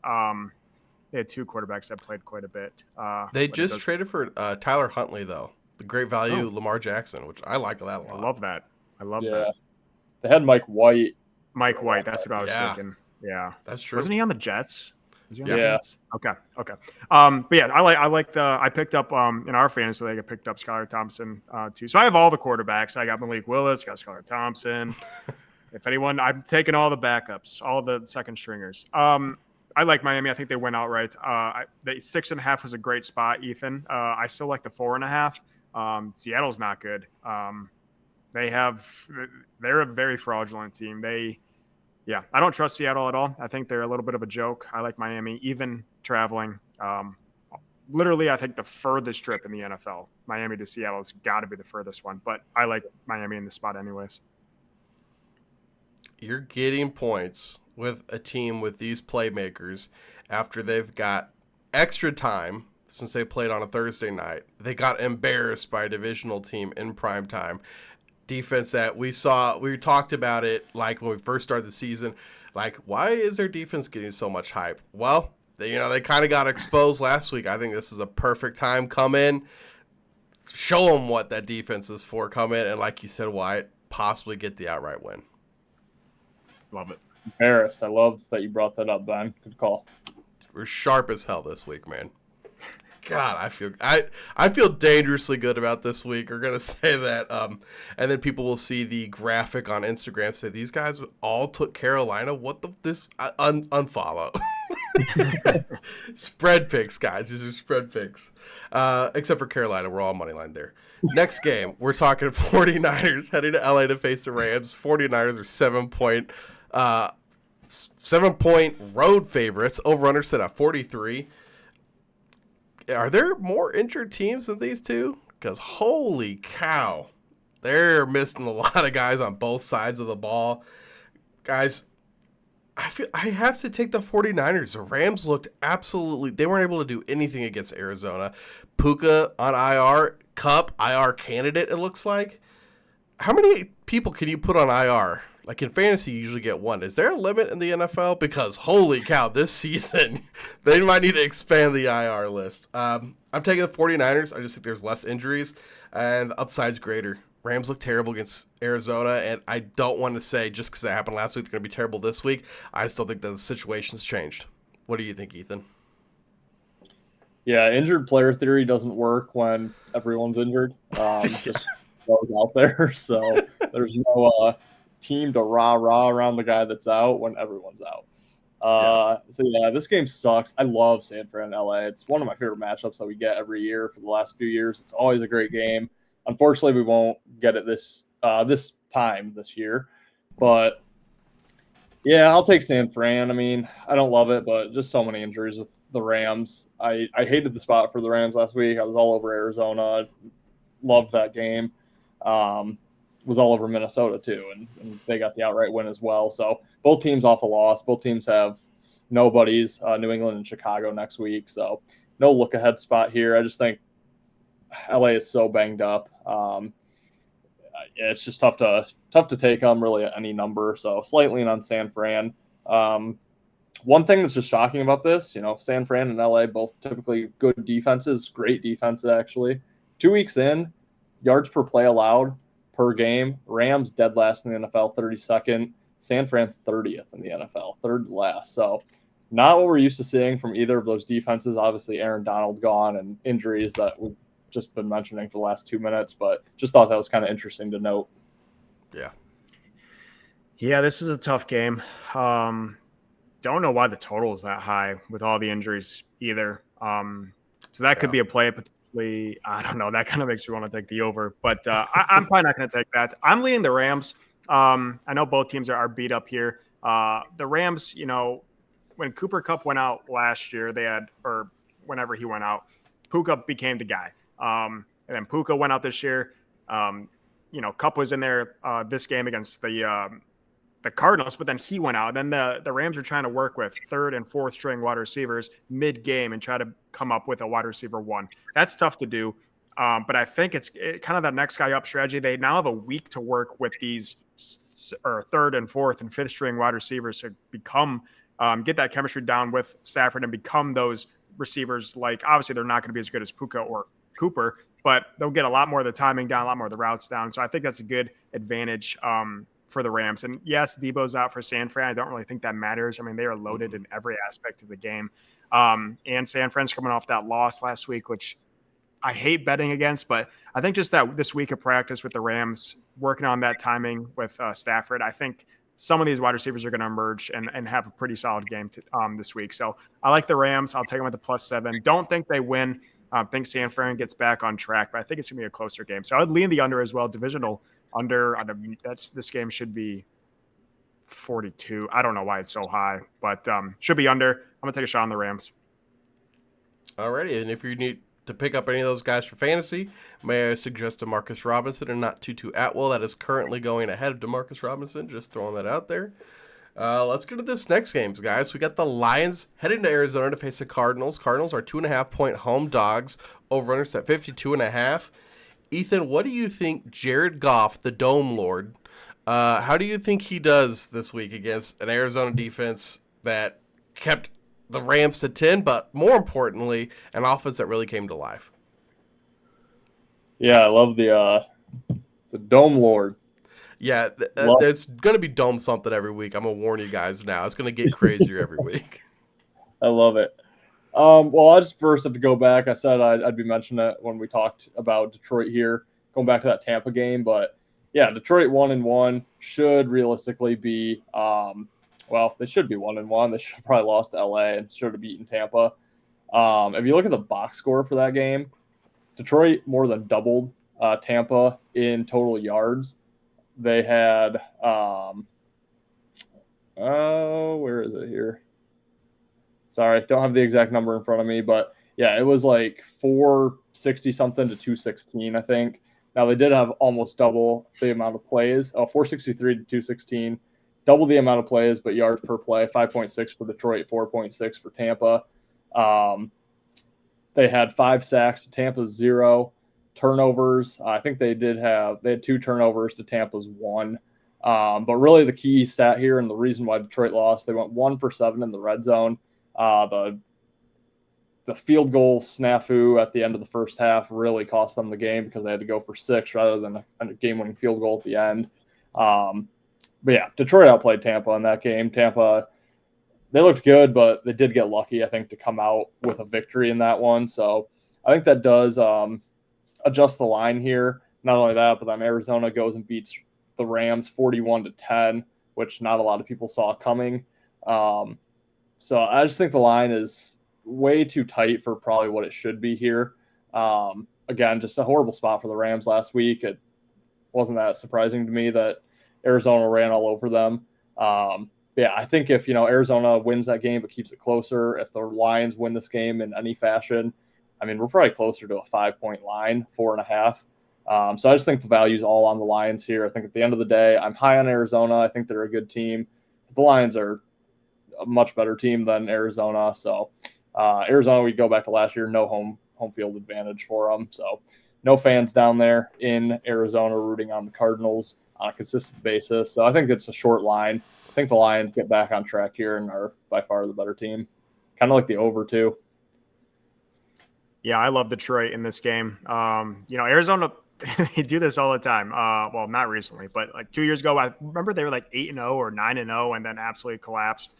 S1: They had two quarterbacks that played quite a bit.
S4: They just traded for Tyler Huntley, though. The great value Lamar Jackson, which I like that a lot.
S1: I love that. That.
S2: They had Mike White.
S1: That's what I was thinking. Yeah,
S4: that's true.
S1: Wasn't he on the Jets? Was he on
S2: the
S1: Jets? Okay. But yeah, I picked up in our fantasy league. I picked up Skylar Thompson too. So I have all the quarterbacks. I got Malik Willis, got Skylar Thompson. If anyone, I'm taking all the backups, all the second stringers. I like Miami. I think they went outright. The 6.5 was a great spot, Ethan. I still like the 4.5. Seattle's not good. They're a very fraudulent team. I don't trust Seattle at all. I think they're a little bit of a joke. I like Miami, even traveling. Literally, I think the furthest trip in the NFL, Miami to Seattle, has got to be the furthest one. But I like Miami in the spot anyways.
S4: You're getting points with a team with these playmakers after they've got extra time since they played on a Thursday night. They got embarrassed by a divisional team in prime time. Defense that we talked about it like when we first started the season. Like, why is their defense getting so much hype? Well, they kind of got exposed last week. I think this is a perfect time. Come in, show them what that defense is for. Come in and, like you said, Wyatt, possibly get the outright win.
S1: Love it.
S2: Embarrassed. I love that you brought that up, Ben. Good call.
S4: We're sharp as hell this week, man. God, I feel dangerously good about this week. We're gonna say that, and then people will see the graphic on Instagram say these guys all took Carolina. What unfollow? Spread picks, guys. These are spread picks. Except for Carolina, we're all money line there. Next game, we're talking 49ers heading to LA to face the Rams. 49ers are 7-point road favorites. Over-under set at 43. Are there more injured teams than these two? Because holy cow, they're missing a lot of guys on both sides of the ball. Guys, I have to take the 49ers. The Rams looked they weren't able to do anything against Arizona. Puka on IR, Kupp, IR candidate, it looks like. How many people can you put on IR? Like in fantasy, you usually get one. Is there a limit in the NFL? Because holy cow, this season, they might need to expand the IR list. I'm taking the 49ers. I just think there's less injuries, and the upside's greater. Rams look terrible against Arizona, and I don't want to say just because it happened last week, they're going to be terrible this week. I still think the situation's changed. What do you think, Ethan?
S2: Yeah, injured player theory doesn't work when everyone's injured. Just goes out there. So there's no team to rah around the guy that's out when everyone's out. So yeah, this game sucks. I love San Fran and LA. It's one of my favorite matchups that we get every year for the last few years. It's always a great game. Unfortunately, we won't get it this time this year, but Yeah, I'll take San Fran. I mean, I don't love it, but just so many injuries with the Rams. I hated the spot for the Rams last week. I was all over Arizona. Loved that game. Was all over Minnesota too, and they got the outright win as well. So both teams off a loss. Both teams have nobodies. New England and Chicago next week, so no look ahead spot here. I just think LA is so banged up. It's just tough to take them really at any number. So slightly on San Fran. One thing that's just shocking about this, San Fran and LA both typically good defenses, great defenses actually. 2 weeks in, yards per play allowed per game. Rams dead last in the NFL, 32nd. San Fran 30th in the NFL, third last. So not what we're used to seeing from either of those defenses. Obviously, Aaron Donald gone and injuries that we've just been mentioning for the last 2 minutes, but just thought that was kind of interesting to note.
S1: Yeah, this is a tough game. Don't know why the total is that high with all the injuries either. So that could be a play potentially. I don't know. That kind of makes me want to take the over, but I'm probably not going to take that. I'm leading the Rams. I know both teams are beat up here. The Rams, when Cooper Kupp went out last year, or whenever he went out, Puka became the guy. And then Puka went out this year. Kupp was in there this game against the Cardinals, but then he went out. Then the Rams are trying to work with third and fourth string wide receivers mid-game and try to come up with a wide receiver one. That's tough to do. But I think it's kind of that next guy up strategy. They now have a week to work with these third and fourth and fifth string wide receivers to become get that chemistry down with Stafford and become those receivers. Like, obviously they're not going to be as good as Puka or Cooper, but they'll get a lot more of the timing down, a lot more of the routes down. So I think that's a good advantage for the Rams. And yes, Debo's out for San Fran. I don't really think that matters. I mean, they are loaded in every aspect of the game. And San Fran's coming off that loss last week, which I hate betting against, but I think just that this week of practice with the Rams, working on that timing with Stafford, I think some of these wide receivers are going to emerge and have a pretty solid game this week. So I like the Rams. I'll take them at the +7. Don't think they win. Think San Fran gets back on track, but I think it's going to be a closer game. So I would lean the under as well. Divisional under. This game should be 42. I don't know why it's so high, but should be under. I'm going to take a shot on the Rams.
S4: Alrighty, and if you need to pick up any of those guys for fantasy, may I suggest DeMarcus Robinson and not Tutu Atwell. That is currently going ahead of DeMarcus Robinson. Just throwing that out there. Let's get to this next game, guys. We got the Lions heading to Arizona to face the Cardinals. Cardinals are 2.5-point home dogs. Over-under at 52.5. Ethan, what do you think Jared Goff, the Dome Lord, how do you think he does this week against an Arizona defense that kept the Rams to 10, but more importantly, an offense that really came to life?
S2: Yeah, I love the Dome Lord.
S4: Yeah, there's going to be Dome something every week. I'm going to warn you guys now. It's going to get crazier every week.
S2: I love it. Well, I just first have to go back. I said I'd be mentioning it when we talked about Detroit here, going back to that Tampa game. But, yeah, Detroit 1-1 should realistically be they should be 1-1. They should have probably lost to LA and should have beaten Tampa. If you look at the box score for that game, Detroit more than doubled Tampa in total yards. They had where is it here? Sorry, don't have the exact number in front of me, but yeah, it was like 460 something to 216, I think. Now they did have almost double the amount of plays. 463 to 216, double the amount of plays, but yards per play, 5.6 for Detroit, 4.6 for Tampa. They had 5 sacks to Tampa's 0. Turnovers, I think they had 2 turnovers to Tampa's 1. But really the key stat here and the reason why Detroit lost, they went 1 for 7 in the red zone. The field goal snafu at the end of the first half really cost them the game because they had to go for 6 rather than a game-winning field goal at the end. But yeah, Detroit outplayed Tampa in that game. Tampa, they looked good, but they did get lucky, I think, to come out with a victory in that one. So I think that does adjust the line here. Not only that, but then Arizona goes and beats the Rams 41-10, which not a lot of people saw coming. So I just think the line is way too tight for probably what it should be here. Again, just a horrible spot for the Rams last week. It wasn't that surprising to me that Arizona ran all over them. yeah, I think if Arizona wins that game but keeps it closer, if the Lions win this game in any fashion, I mean, we're probably closer to a 5-point line, 4.5. So I just think the value's all on the Lions here. I think at the end of the day, I'm high on Arizona. I think they're a good team. The Lions are a much better team than Arizona. So Arizona, we go back to last year, no home field advantage for them. So no fans down there in Arizona rooting on the Cardinals on a consistent basis. So I think it's a short line. I think the Lions get back on track here and are by far the better team. Kind of like the over too.
S1: Yeah, I love Detroit in this game. Arizona, they do this all the time. Well, not recently, but like 2 years ago, I remember they were like 8-0 or 9-0 and then absolutely collapsed.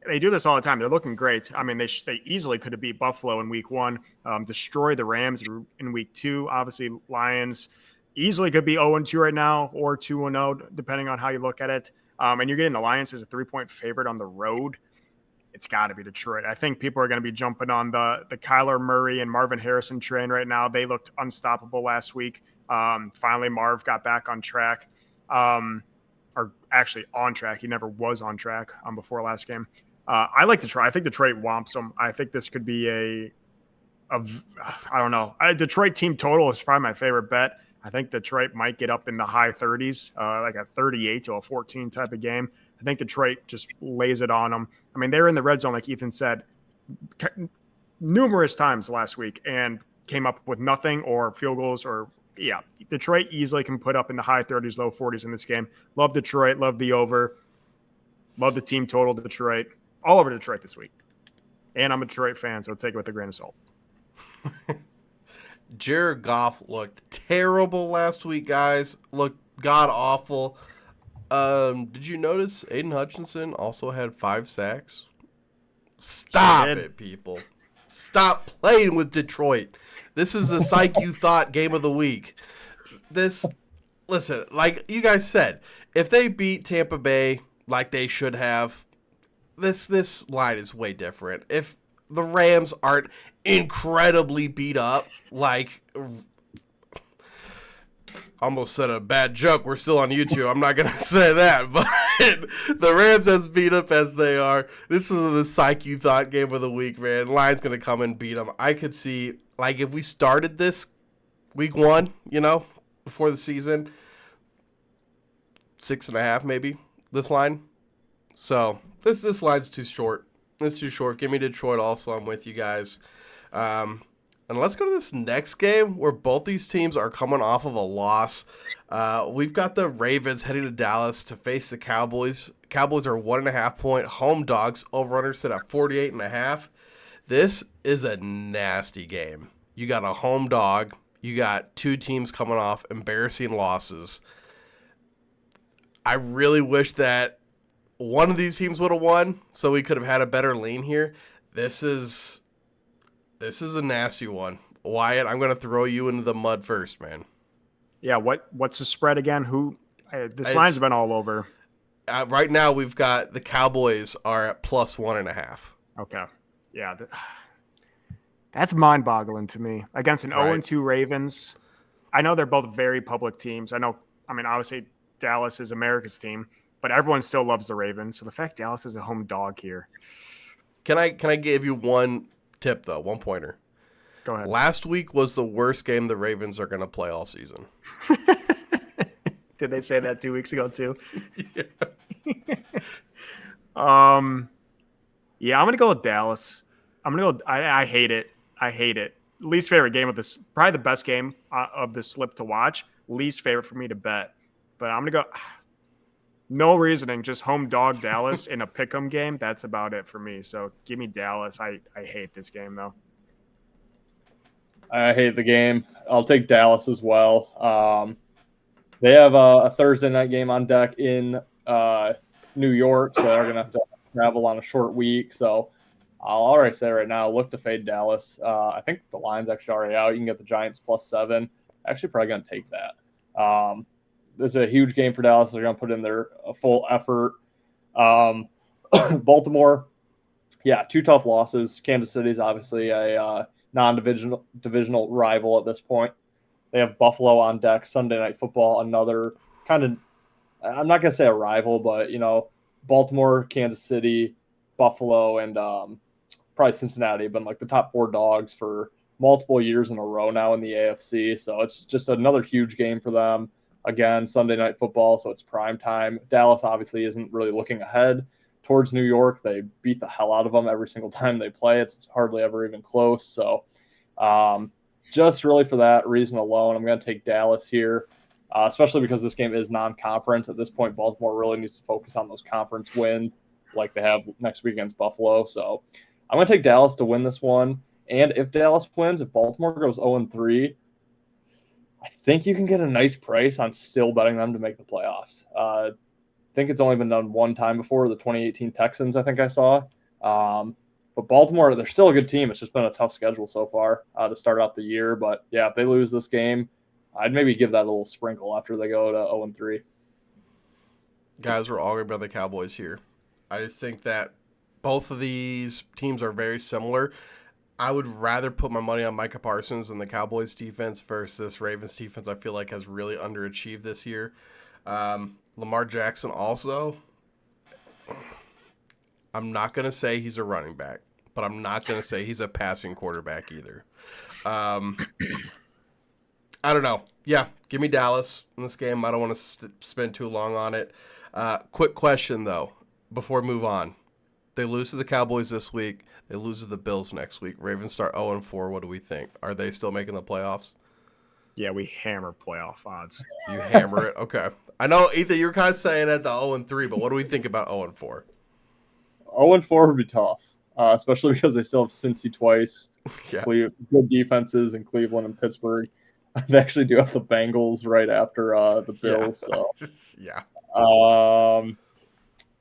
S1: They do this all the time. They're looking great. I mean, they easily could have beat Buffalo in week 1, destroy the Rams in week 2. Obviously, Lions easily could be 0-2 right now or 2-0, depending on how you look at it. And you're getting the Lions as a 3-point favorite on the road. It's got to be Detroit. I think people are going to be jumping on the Kyler Murray and Marvin Harrison train right now. They looked unstoppable last week. Finally, Marv got back on track, or actually on track. He never was on track before last game. I like Detroit. I think Detroit whomps them. I think this could be I don't know. Detroit team total is probably my favorite bet. I think Detroit might get up in the high 30s, like a 38 to a 14 type of game. I think Detroit just lays it on them. I mean, they were in the red zone, like Ethan said, numerous times last week and came up with nothing or field goals or, yeah, Detroit easily can put up in the high 30s, low 40s in this game. Love Detroit. Love the over. Love the team total Detroit. All over Detroit this week. And I'm a Detroit fan, so take it with a grain of salt.
S4: Jared Goff looked terrible last week, guys. Looked god-awful. Did you notice Aiden Hutchinson also had 5 sacks? Stop it, people. Stop playing with Detroit. This is the psych you thought game of the week. Listen, like you guys said, if they beat Tampa Bay like they should have, this line is way different. If the Rams aren't incredibly beat up, like almost said a bad joke. We're still on YouTube. I'm not going to say that. But the Rams, as beat up as they are, this is the psych you thought game of the week, man. Lions going to come and beat them. I could see, like, if we started this week 1, before the season, 6.5 maybe, this line. So this line's too short. It's too short. Give me Detroit also. I'm with you guys. And let's go to this next game where both these teams are coming off of a loss. We've got the Ravens heading to Dallas to face the Cowboys. Cowboys are 1.5-point home dogs. Over-under set at 48.5. This is a nasty game. You got a home dog. You got 2 teams coming off embarrassing losses. I really wish that one of these teams would have won so we could have had a better lean here. This is a nasty one. Wyatt, I'm going to throw you into the mud first, man.
S1: Yeah, what's the spread again? This line's been all over.
S4: Right now, we've got the Cowboys are at +1.5.
S1: Okay. Yeah. That's mind-boggling to me. Against an 0-2 Ravens. I know they're both very public teams. Obviously, Dallas is America's team, but everyone still loves the Ravens. So the fact Dallas is a home dog here.
S4: Can I give you one tip, though, one pointer?
S1: Go ahead.
S4: Last week was the worst game the Ravens are going to play all season.
S1: Did they say that 2 weeks ago, too?
S4: Yeah.
S1: Yeah, I'm going to go with Dallas. I hate it. Least favorite game of this, probably the best game of the slip to watch. Least favorite for me to bet. But I'm going to go, no reasoning, just home dog Dallas in a pick'em game. That's about it for me. So give me Dallas. I hate this game, though.
S2: I hate the game. I'll take Dallas as well. They have a Thursday night game on deck in New York, so they're going to have to travel on a short week. So I'll already say right now, look to fade Dallas. I think the line's actually already out. You can get the Giants +7. Actually, probably going to take that. This is a huge game for Dallas. They're going to put in their full effort. Baltimore, 2 tough losses. Kansas City's obviously a non-divisional rival at this point. They have Buffalo on deck, Sunday Night Football, another kind of, I'm not going to say a rival, but, Baltimore, Kansas City, Buffalo, and probably Cincinnati have been like the top 4 dogs for multiple years in a row now in the AFC. So it's just another huge game for them. Again, Sunday Night Football, so it's prime time. Dallas obviously isn't really looking ahead towards New York. They beat the hell out of them every single time they play. It's hardly ever even close. So just really for that reason alone, I'm going to take Dallas here, especially because this game is non-conference. At this point, Baltimore really needs to focus on those conference wins like they have next week against Buffalo. So I'm going to take Dallas to win this one. And if Dallas wins, if Baltimore goes 0-3, I think you can get a nice price on still betting them to make the playoffs. I think it's only been done one time before, the 2018 Texans, I think I saw. But Baltimore, they're still a good team. It's just been a tough schedule so far to start out the year. But, yeah, if they lose this game, I'd maybe give that a little sprinkle after they go to 0-3.
S4: Guys, we're all going to be on the Cowboys here. I just think that both of these teams are very similar. I would rather put my money on Micah Parsons and the Cowboys defense versus this Ravens defense I feel like has really underachieved this year. Lamar Jackson also, I'm not going to say he's a running back, but I'm not going to say he's a passing quarterback either. I don't know. Yeah, give me Dallas in this game. I don't want to spend too long on it. Quick question, though, before we move on. They lose to the Cowboys this week. They lose to the Bills next week. Ravens start 0-4. What do we think? Are they still making the playoffs?
S1: Yeah, we hammer playoff odds.
S4: You hammer it? Okay. I know, Ethan, you were kind of saying at the 0-3, but what do we think about 0-4?
S2: 0-4 would be tough, especially because they still have Cincy twice.
S4: Yeah.
S2: Good defenses in Cleveland and Pittsburgh. They actually do have the Bengals right after the Bills.
S4: Yeah.
S2: So, yeah.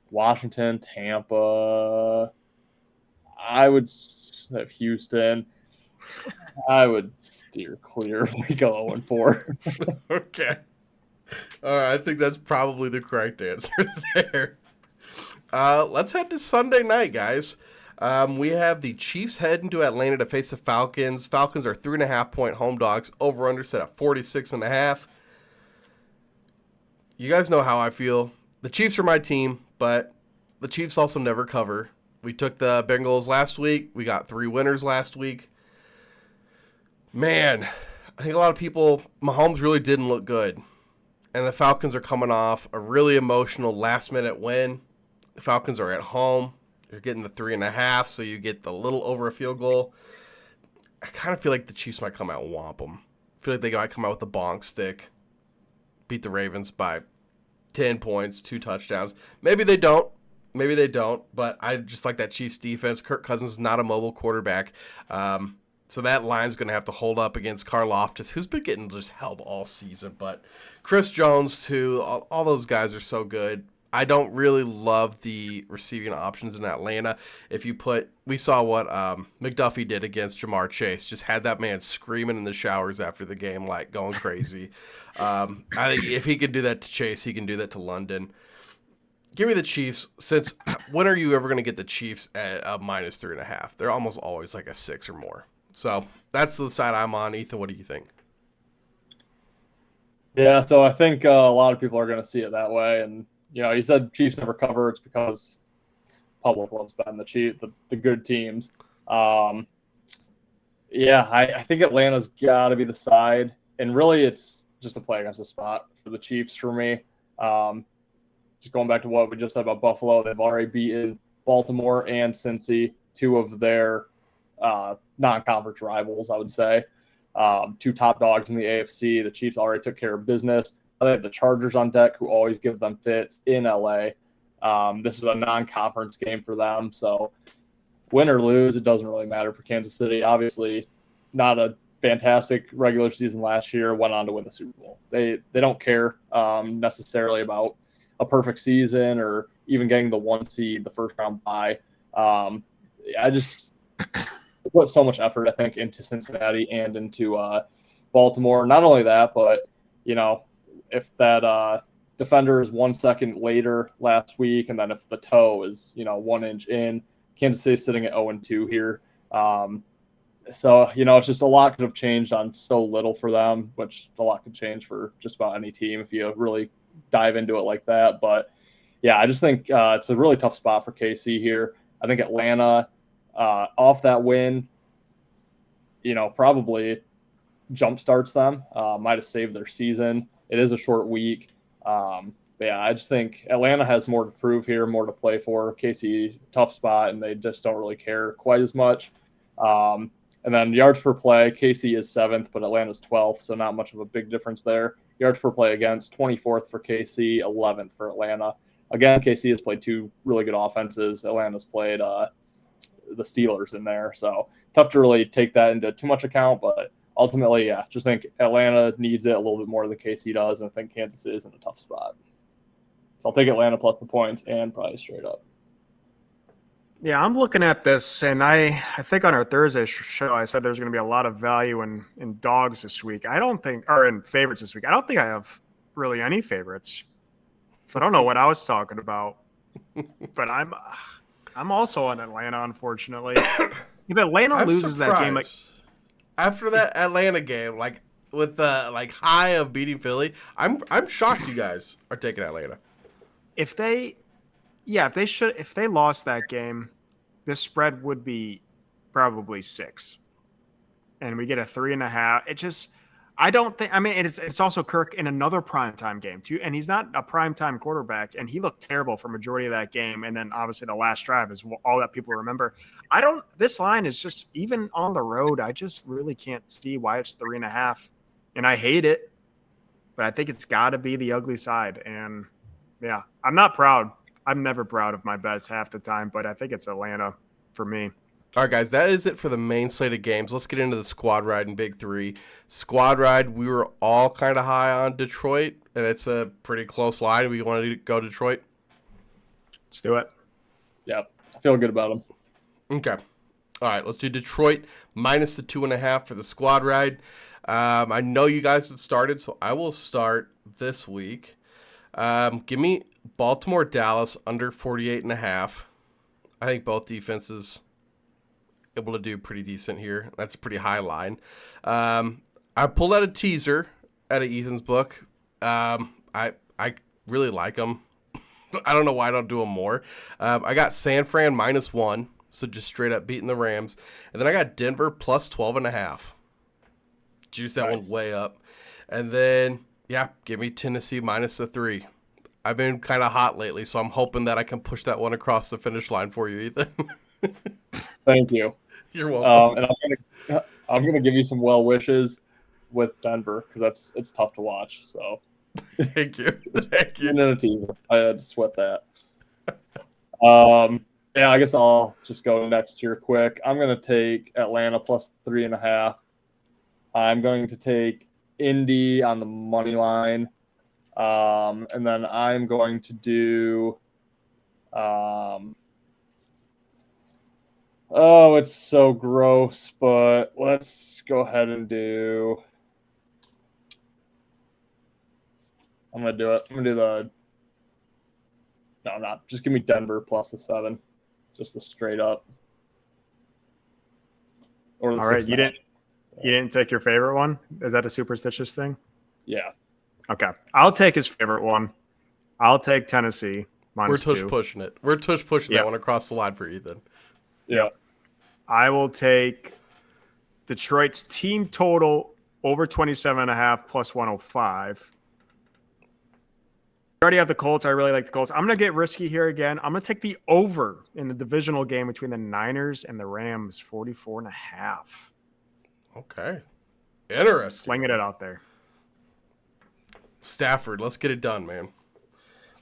S2: Washington, Tampa. I would have Houston. I would steer clear if we go 0-4.
S4: Okay. All right. I think that's probably the correct answer there. Let's head to Sunday night, guys. We have the Chiefs heading to Atlanta to face the Falcons. Falcons are 3.5-point home dogs. Over-under set at 46.5. You guys know how I feel. The Chiefs are my team, but the Chiefs also never cover. We took the Bengals last week. We got 3 winners last week. Man, I think a lot of people, Mahomes really didn't look good. And the Falcons are coming off a really emotional last-minute win. The Falcons are at home. You're getting the 3.5, so you get the little over a field goal. I kind of feel like the Chiefs might come out and whomp them. I feel like they might come out with the bonk stick, beat the Ravens by 10 points, 2 touchdowns. Maybe they don't. But I just like that Chiefs defense. Kirk Cousins is not a mobile quarterback. So that line's going to have to hold up against Karlaftis, who's been getting just held all season. But Chris Jones, too, all those guys are so good. I don't really love the receiving options in Atlanta. We saw what McDuffie did against Jamar Chase. Just had that man screaming in the showers after the game, like going crazy. I think if he can do that to Chase, he can do that to London. Give me the Chiefs. When are you ever going to get the Chiefs at a -3.5? They're almost always like a 6 or more. So that's the side I'm on. Ethan, what do you think?
S2: Yeah, so I think a lot of people are going to see it that way. And, you said Chiefs never cover. It's because public loves betting the good teams. I think Atlanta's got to be the side. And really, it's just a play against the spot for the Chiefs for me. Just going back to what we just said about Buffalo, they've already beaten Baltimore and Cincy, 2 of their non-conference rivals, I would say. 2 top dogs in the AFC. The Chiefs already took care of business. They have the Chargers on deck, who always give them fits in LA. This is a non-conference game for them. So win or lose, it doesn't really matter for Kansas City. Obviously, not a fantastic regular season last year, went on to win the Super Bowl. They don't care necessarily about a perfect season or even getting the 1 seed, the first round bye. I just put so much effort, I think, into Cincinnati and into Baltimore. Not only that, but, if that defender is 1 second later last week, and then if the toe is, 1 inch in, Kansas City's sitting at 0-2 here. So, it's just a lot could have changed on so little for them, which a lot could change for just about any team if you really dive into it like that. But yeah, I just think it's a really tough spot for KC here. I think Atlanta, off that win, probably jump starts them. Might have saved their season. It is a short week. But yeah, I just think Atlanta has more to prove here, more to play for. KC, tough spot, and they just don't really care quite as much. And then yards per play, KC is 7th, but Atlanta's 12th, so not much of a big difference there. Yards per play against, 24th for KC, 11th for Atlanta. Again, KC has played 2 really good offenses. Atlanta's played the Steelers in there, so tough to really take that into too much account, but ultimately, yeah, just think Atlanta needs it a little bit more than KC does, and I think Kansas is in a tough spot. So I'll take Atlanta plus the points and probably straight up.
S1: Yeah, I'm looking at this, and I think on our Thursday show I said there's going to be a lot of value in dogs this week. Or in favorites this week. I don't think I have really any favorites. So I don't know what I was talking about. But I'm also on Atlanta, unfortunately. If Atlanta loses that game,
S4: after that Atlanta game, with the high of beating Philly, I'm shocked you guys are taking Atlanta.
S1: If they lost that game, this spread would be probably 6, and we get a 3.5. It's also Kirk in another primetime game too, and he's not a primetime quarterback, and he looked terrible for majority of that game. And then obviously the last drive is all that people remember. This line is just, even on the road, I just really can't see why it's 3.5, and I hate it, but I think it's got to be the ugly side. And yeah, I'm not proud. I'm never proud of my bets half the time, but I think it's Atlanta for me.
S4: All right, guys, that is it for the main slate of games. Let's get into the squad ride and big 3. Squad ride, we were all kind of high on Detroit, and it's a pretty close line. We wanted to go Detroit.
S1: Let's do it.
S2: Yeah, I feel good about them.
S4: Okay. All right, let's do Detroit minus the 2.5 for the squad ride. I know you guys have started, so I will start this week. Give me Baltimore, Dallas under 48.5. I think both defenses able to do pretty decent here. That's a pretty high line. I pulled out a teaser out of Ethan's book. I really like them. I don't know why I don't do them more. I got San Fran -1, so just straight up beating the Rams. And then I got Denver plus 12.5. Juice that one way up. And then, yeah, give me Tennessee minus the 3. I've been kind of hot lately, so I'm hoping that I can push that one across the finish line for you, Ethan.
S2: Thank you.
S4: You're welcome.
S2: And I'm gonna give you some well wishes with Denver, because it's tough to watch. So
S4: thank you. Thank you.
S2: And then a teaser. I had to sweat that. Yeah, I guess I'll just go next here quick. I'm gonna take Atlanta plus 3.5. I'm going to take Indy on the money line. And then I'm going to do it's so gross, but let's go ahead and do I'm gonna do it. I'm gonna do no, I'm not. Just give me Denver plus the 7. Just the straight up. Or the
S1: all right,
S2: 6.5.
S1: You didn't take your favorite one? Is that a superstitious thing?
S2: Yeah.
S1: Okay. I'll take his favorite one. I'll take Tennessee minus 2.
S4: We're tush pushing it. We're tush pushing that one across the line for Ethan.
S2: Yeah.
S1: I will take Detroit's team total over 27.5 plus 105. I already have the Colts. I really like the Colts. I'm going to get risky here again. I'm going to take the over in the divisional game between the Niners and the Rams, 44.5.
S4: Okay. Interesting.
S1: Slinging it out there.
S4: Stafford, let's get it done, man.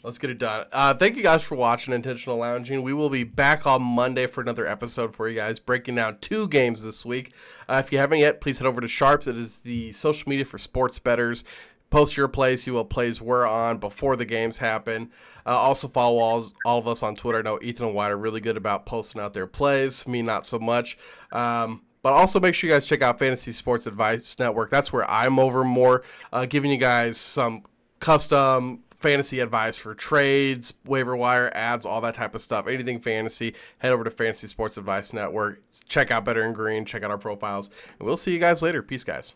S4: Let's get it done. Thank you guys for watching Intentional Lounging. We will be back on Monday for another episode for you guys, breaking down 2 games this week. If you haven't yet, please head over to Sharps. It is the social media for sports bettors. Post your plays, see what plays we're on before the games happen. Also follow all of us on Twitter. I know Ethan and Wyatt are really good about posting out their plays. Me, not so much. But also make sure you guys check out Fantasy Sports Advice Network. That's where I'm over more, giving you guys some custom fantasy advice for trades, waiver wire, ads, all that type of stuff. Anything fantasy, head over to Fantasy Sports Advice Network. Check out Better in Green. Check out our profiles. And we'll see you guys later. Peace, guys.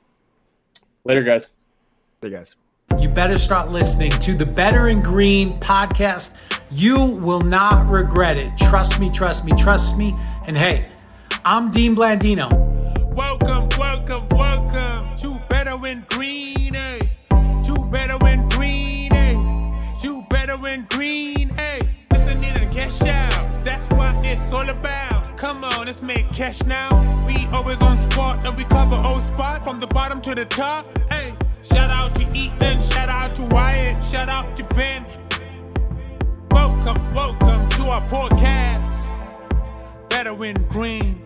S2: Later, guys.
S1: See you guys.
S5: You better start listening to the Better in Green podcast You will not regret it. Trust me, trust me, trust me. And hey, I'm Dean Blandino.
S3: Welcome, welcome, welcome to Better Win Green, eh? To Better Win Green, eh? To Better Win Green, eh? Listen in and cash out. That's what it's all about. Come on, let's make cash now. We always on spot and we cover all spot from the bottom to the top. Hey, shout out to Ethan, shout out to Wyatt, shout out to Ben. Welcome, welcome to our podcast. Better Win Green.